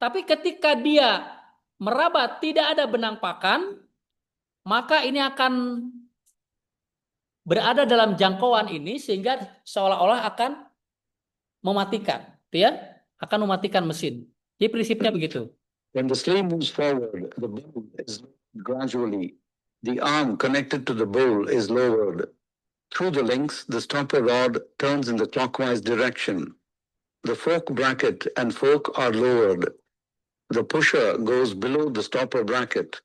Tapi ketika dia meraba tidak ada benang pakan, maka ini akan berada dalam jangkauan ini sehingga seolah-olah akan mematikan, ya, akan mematikan mesin. Jadi prinsipnya begitu. When the sleeve moves forward, the bowl is lowered gradually. The arm connected to the bowl is lowered. Through the links, the stopper rod turns in the clockwise direction. The fork bracket and fork are lowered. The pusher goes below the stopper bracket.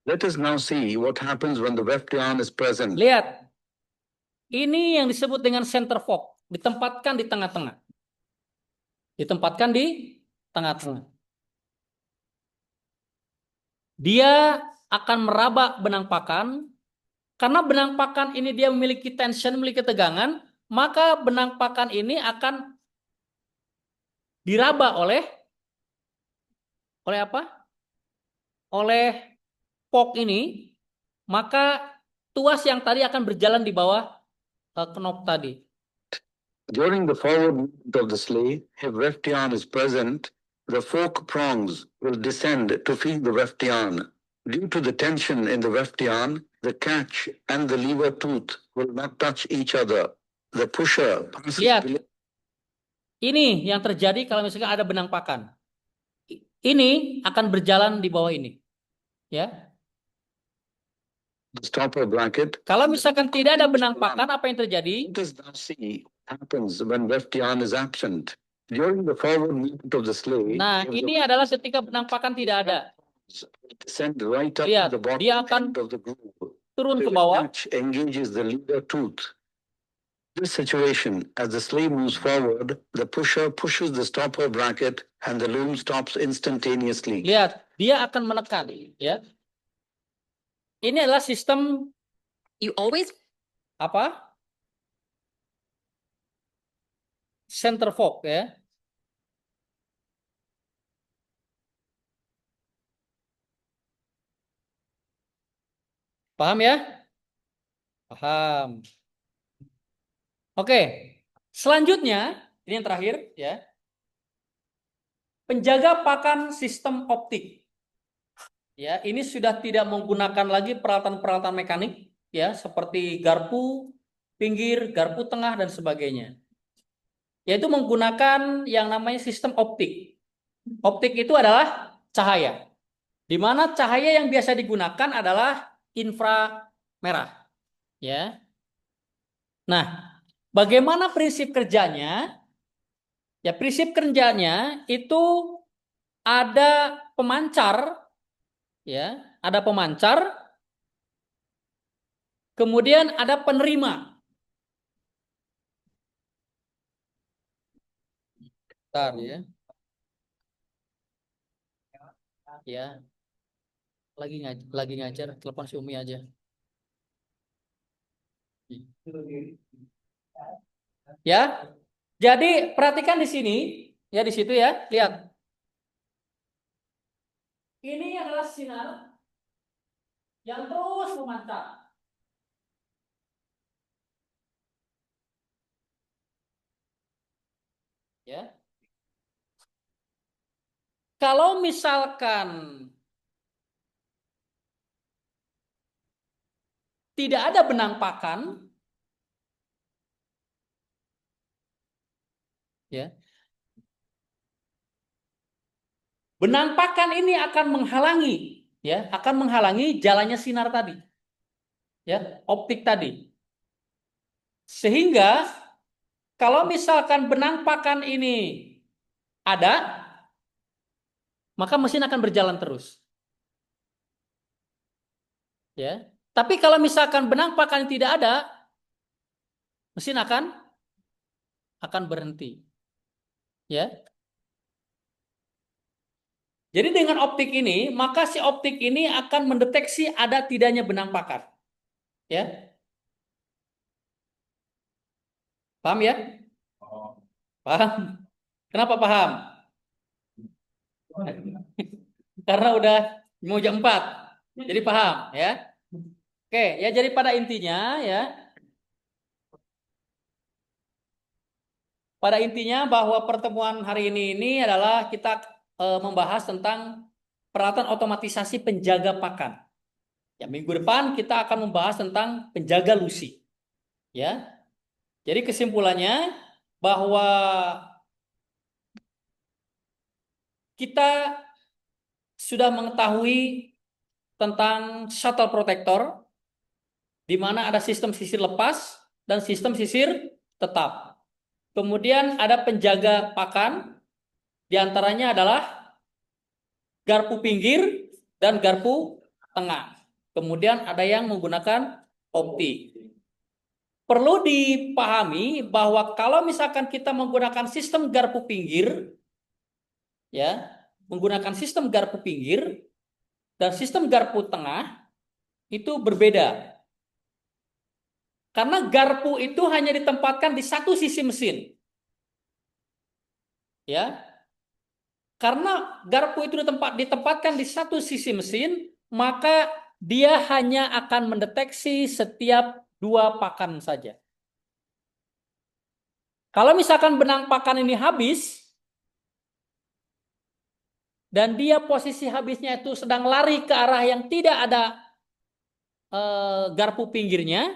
Let us now see what happens when the weft yarn is present. Lihat, ini yang disebut dengan center fork, ditempatkan di tengah-tengah. Ditempatkan di tengah-tengah. Dia akan meraba benang pakan. Karena benang pakan ini dia memiliki tension, memiliki tegangan, maka benang pakan ini akan diraba oleh apa? Oleh fork ini, maka tuas yang tadi akan berjalan di bawah knop tadi. During the forward movement of the sleeve, if weft yarn is present, the fork prongs will descend to feed the weft yarn. Due to the tension in the weft yarn, the catch and the lever tooth will not touch each other. The pusher passes Lihat, below. ini yang terjadi kalau misalkan ada benang pakan. Ini akan berjalan di bawah ini. Ya. The stopper bracket. Kalau misalkan tidak ada benang pakan, apa yang terjadi? Let us now see what happens when weft yarn is absent. During the forward movement of the sleeve, Nah, if the ini adalah ketika benang pakan tidak ada. descend right up Lihat, to the bottom dia akan end of the groove. turun ke The bawah. catch engages the lever tooth. This situation, as the sleeve moves forward, the pusher pushes the stopper bracket and the loom stops instantaneously. Lihat, dia akan menekan, ya. Ini adalah sistem You always apa? Center fork, ya. Paham ya? Paham. Oke. Selanjutnya, ini yang terakhir, ya. Penjaga pakan sistem optik. Ya, ini sudah tidak menggunakan lagi peralatan-peralatan mekanik, ya, seperti garpu pinggir, garpu tengah dan sebagainya. Yaitu menggunakan yang namanya sistem optik. Optik itu adalah cahaya. Di mana cahaya yang biasa digunakan adalah inframerah. Ya. Nah, bagaimana prinsip kerjanya? Ya, prinsip kerjanya itu ada pemancar, ya, ada pemancar, kemudian ada penerima. Bentar, ya. Ya. Lagi ngajar, telepon si Umi aja. Ya. Jadi perhatikan di sini, ya di situ ya, lihat. Ini adalah sinar yang terus memancar. Ya. Kalau misalkan tidak ada benang pakan, ya. Benang pakan ini akan menghalangi, ya, akan menghalangi jalannya sinar tadi. Ya, optik tadi. Sehingga kalau misalkan benang pakan ini ada, maka mesin akan berjalan terus. Ya. Tapi kalau misalkan benang pakan tidak ada, mesin akan berhenti. Ya. Jadi dengan optik ini, maka si optik ini akan mendeteksi ada tidaknya benang pakan. Ya. Paham ya? Paham? Kenapa paham? karena udah mau jam 4. Jadi paham ya? Oke, ya jadi pada intinya ya, bahwa pertemuan hari ini adalah kita membahas tentang peralatan otomatisasi penjaga pakan. Ya, minggu depan kita akan membahas tentang penjaga lusi. Ya. Jadi kesimpulannya bahwa kita sudah mengetahui tentang shuttle protector, di mana ada sistem sisir lepas dan sistem sisir tetap. Kemudian ada penjaga pakan, diantaranya adalah garpu pinggir dan garpu tengah. Kemudian ada yang menggunakan opti. Perlu dipahami bahwa kalau misalkan kita menggunakan sistem garpu pinggir, ya, menggunakan sistem garpu pinggir dan sistem garpu tengah itu berbeda. Karena garpu itu hanya ditempatkan di satu sisi mesin. Ya. Karena garpu itu ditempatkan di satu sisi mesin, maka dia hanya akan mendeteksi setiap 2 pakan saja. Kalau misalkan benang pakan ini habis, dan dia posisi habisnya itu sedang lari ke arah yang tidak ada garpu pinggirnya,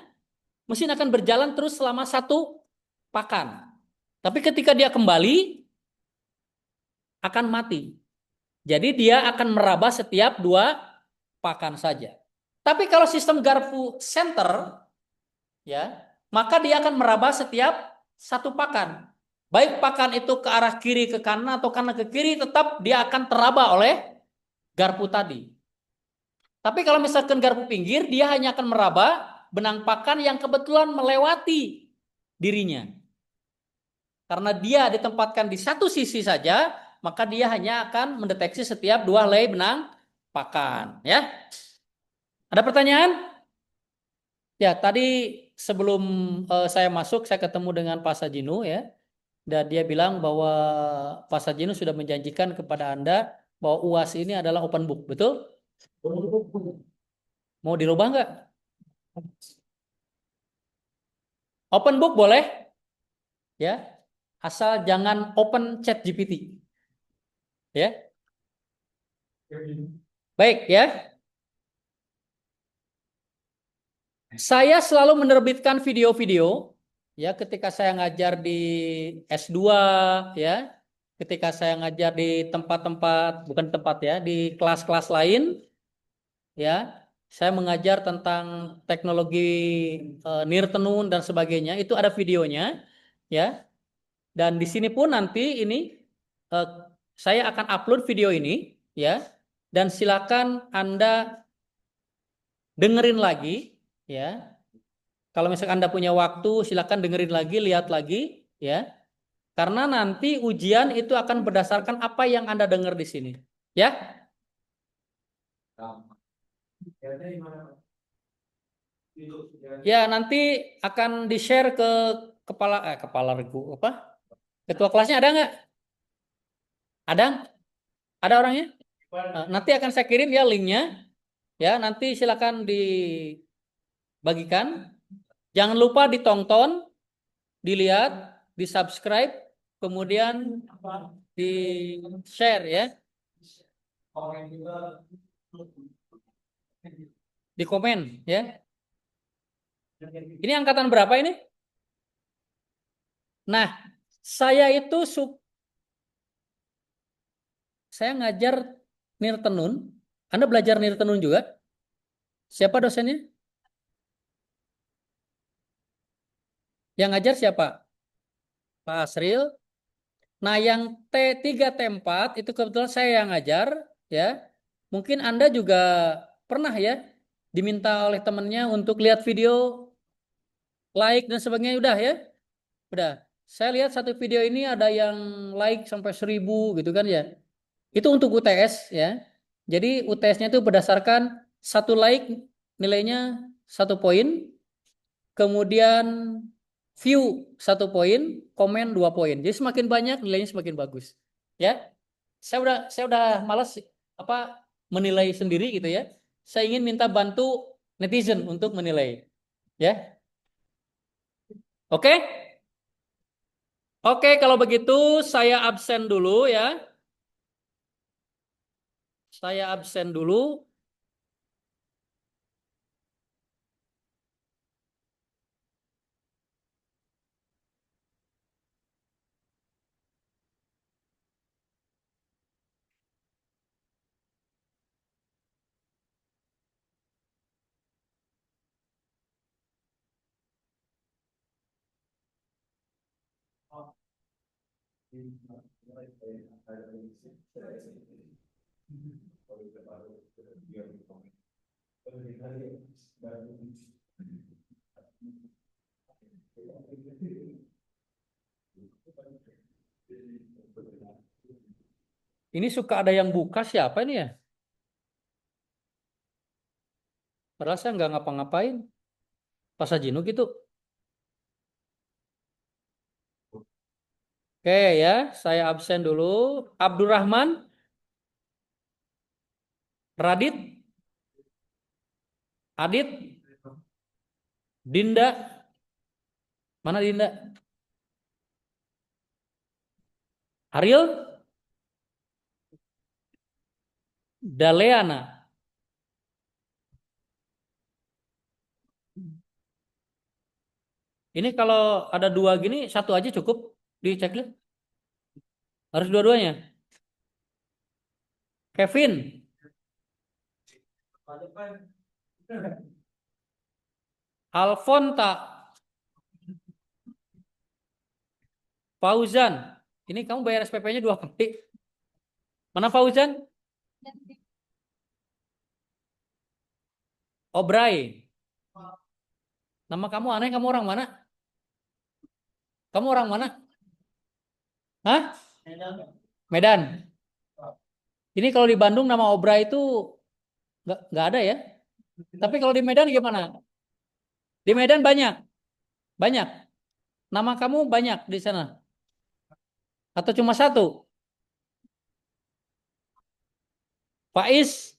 mesin akan berjalan terus selama 1 pakan. Tapi ketika dia kembali, akan mati. Jadi dia akan meraba setiap 2 pakan saja. Tapi kalau sistem garpu center, ya, maka dia akan meraba setiap 1 pakan. Baik pakan itu ke arah kiri ke kanan atau kanan ke kiri, tetap dia akan teraba oleh garpu tadi. Tapi kalau misalkan garpu pinggir, dia hanya akan meraba benang pakan yang kebetulan melewati dirinya. Karena dia ditempatkan di satu sisi saja, maka dia hanya akan mendeteksi setiap 2 helai benang pakan. Ya, ada pertanyaan? Ya, tadi sebelum saya masuk, saya ketemu dengan Pak Sajinu ya, dan dia bilang bahwa Pak Sajinu sudah menjanjikan kepada Anda bahwa UAS ini adalah open book, betul? Mau dirubah nggak? Open book boleh, ya, asal jangan open chat GPT, ya. Baik ya. Saya selalu menerbitkan video-video ya ketika saya ngajar di S2 ya, ketika saya ngajar di tempat-tempat, bukan tempat ya, di kelas-kelas lain ya. Saya mengajar tentang teknologi nirtenun dan sebagainya, itu ada videonya ya. Dan di sini pun nanti ini saya akan upload video ini ya. Dan silakan Anda dengerin lagi ya. Kalau misalkan Anda punya waktu, silakan dengerin lagi, lihat lagi ya. Karena nanti ujian itu akan berdasarkan apa yang Anda dengar di sini. Ya? Ya, nanti akan di-share ke kepala regu apa? Ketua kelasnya ada nggak? Ada? Ada orangnya? Nanti akan saya kirim ya linknya. Ya, nanti silakan dibagikan. Jangan lupa ditonton, dilihat, di-subscribe, kemudian di-share ya. Di komen ya. Ini angkatan berapa ini? Nah, saya itu saya ngajar nirtenun. Anda belajar nirtenun juga? Siapa dosennya? Yang ngajar siapa? Pak Asril. Nah, yang T3 T4 itu kebetulan saya yang ngajar ya. Mungkin Anda juga pernah ya diminta oleh temannya untuk lihat video, like dan sebagainya, udah ya? Udah. Saya lihat satu video ini ada yang like sampai 1000 gitu kan ya. Itu untuk UTS ya. Jadi UTS-nya itu berdasarkan 1 like nilainya 1 poin, kemudian view 1 poin, komen 2 poin. Jadi semakin banyak nilainya semakin bagus. Ya. Saya udah malas menilai sendiri gitu ya. Saya ingin minta bantu netizen untuk menilai. Ya. Oke? Oke, kalau begitu saya absen dulu ya. Saya absen dulu. Ini suka ada yang buka, siapa ini ya? Padahal saya nggak ngapa-ngapain. Pas Ajino gitu. Oke ya, saya absen dulu. Abdurrahman, Radit, Adit, Dinda. Mana Dinda? Ariel, Daleana. Ini kalau ada dua gini, satu aja cukup di checklist. Harus dua-duanya. Kevin, Alfonta, Fauzan. Ini kamu bayar SPP-nya 2 kali. Mana Fauzan? Obrai. Nama kamu aneh, kamu orang mana? Kamu orang mana? Hah? Medan. Ini kalau di Bandung nama Obrai itu nggak ada ya. Tapi kalau di Medan gimana? Di Medan banyak, banyak. Nama kamu banyak di sana. Atau cuma satu? Faiz,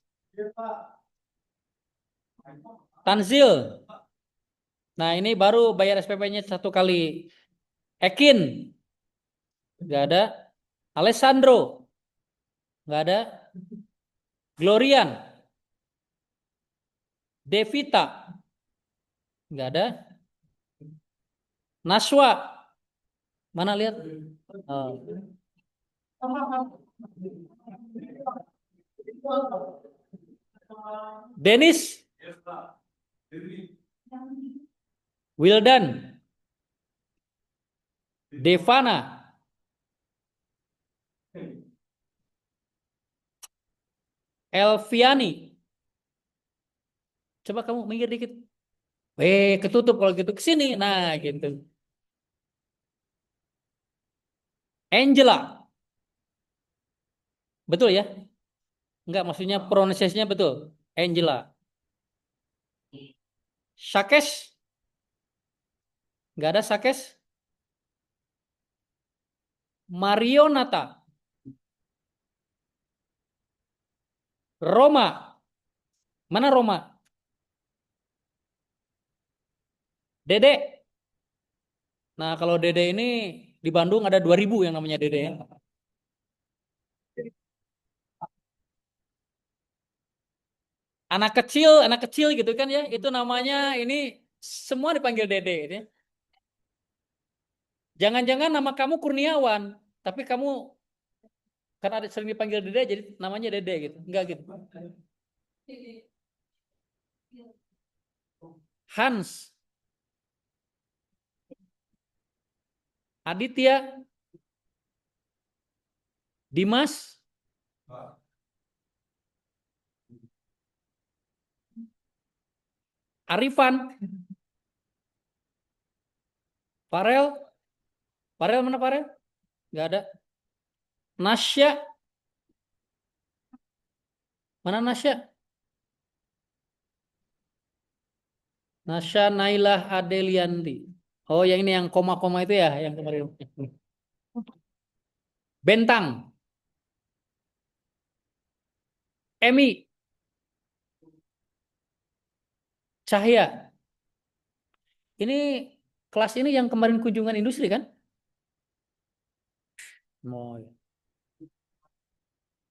Tanzil. Nah ini baru bayar SPP-nya 1 kali. Ekin, nggak ada. Alessandro, nggak ada. Glorian, Devita, nggak ada. Naswa, mana lihat? Oh. Dennis, Wildan, Devana, Elviani. Coba kamu minggir dikit. Ketutup kalau gitu ke sini. Nah, gitu. Angela. Betul ya? Enggak, maksudnya pronunciation-nya betul. Angela. Shakes. Enggak ada Shakes. Marionata. Roma. Mana Roma? Dede. Nah, kalau Dede ini di Bandung ada 2000 yang namanya Dede ya. Anak kecil gitu kan ya. Itu namanya ini semua dipanggil Dede gitu ya. Jangan-jangan nama kamu Kurniawan, tapi kamu karena ada sering dipanggil Dede jadi namanya Dede gitu. Enggak gitu. Hans, Aditya, Dimas, Arifan, Farel, Farel mana Farel? Enggak ada. Nasya, mana Nasya? Nasya Nailah Adelianti. Oh, yang ini yang koma-koma itu ya, yang kemarin. Bentang, Emi, Cahya. Ini kelas ini yang kemarin kunjungan industri kan? Mau.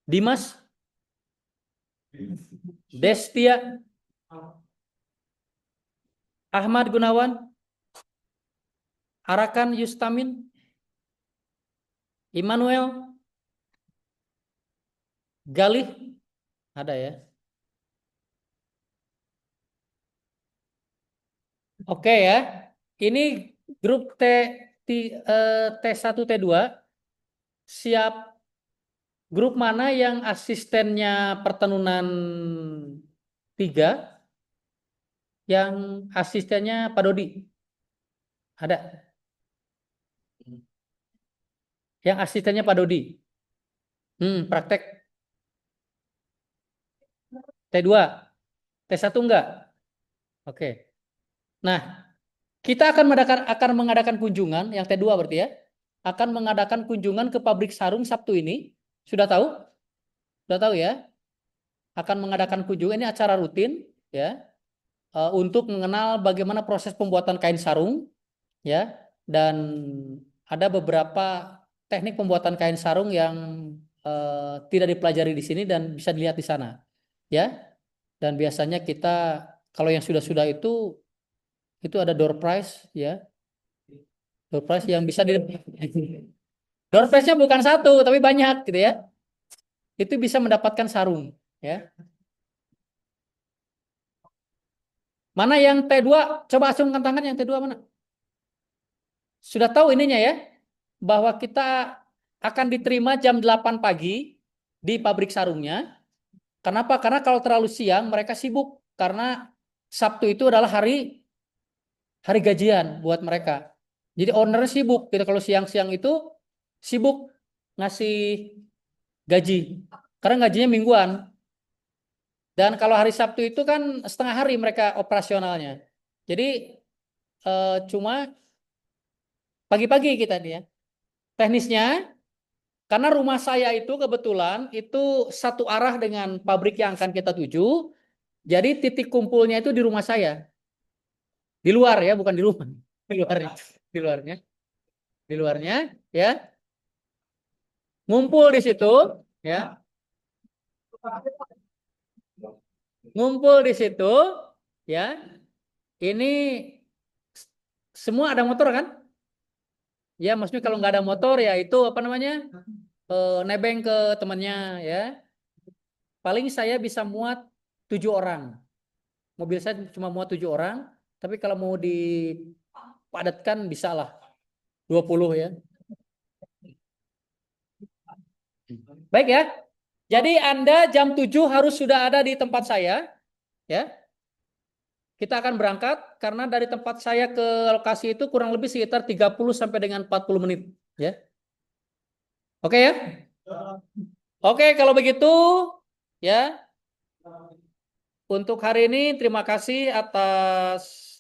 Dimas, Destia, Ahmad Gunawan, Arakan Yustamin, Immanuel, Galih, ada ya. Oke ya. Ini grup T1 T2 siap. Grup mana yang asistennya pertenunan 3, yang asistennya Pak Dodi? Ada. Yang asistennya Pak Dodi. Praktek. T2. T1 enggak? Oke. Nah, kita akan mengadakan kunjungan, yang T2 berarti ya. Akan mengadakan kunjungan ke pabrik sarung Sabtu ini. Sudah tahu? Sudah tahu ya? Akan mengadakan kunjungan, ini acara rutin ya. Untuk mengenal bagaimana proses pembuatan kain sarung ya, dan ada beberapa teknik pembuatan kain sarung yang tidak dipelajari di sini dan bisa dilihat di sana ya. Dan biasanya kita kalau yang sudah itu ada door prize ya, door prize yang bisa di door prize-nya bukan satu tapi banyak gitu ya, itu bisa mendapatkan sarung ya. Mana yang T2? Coba acungkan tangan yang T2 mana? Sudah tahu ininya ya, bahwa kita akan diterima jam 8 pagi di pabrik sarungnya. Kenapa? Karena kalau terlalu siang mereka sibuk, karena Sabtu itu adalah hari gajian buat mereka. Jadi owner sibuk gitu, kalau siang-siang itu sibuk ngasih gaji. Karena gajinya mingguan. Dan kalau hari Sabtu itu kan setengah hari mereka operasionalnya. Jadi cuma pagi-pagi kita nih ya. Teknisnya, karena rumah saya itu kebetulan itu satu arah dengan pabrik yang akan kita tuju. Jadi titik kumpulnya itu di rumah saya. Di luar ya, bukan di rumah. Di luarnya. Di luarnya. Di luarnya ya. Ngumpul di situ ya. Ngumpul di situ ya. Ini semua ada motor kan? Ya, maksudnya kalau nggak ada motor ya itu apa namanya? Nebeng ke temannya ya. Paling saya bisa muat 7 orang. Mobil saya cuma muat 7 orang, tapi kalau mau dipadatkan bisa lah 20 ya. Baik ya. Jadi Anda jam 7 harus sudah ada di tempat saya ya. Kita akan berangkat karena dari tempat saya ke lokasi itu kurang lebih sekitar 30 sampai dengan 40 menit ya. Oke ya? Oke, kalau begitu ya. Untuk hari ini terima kasih atas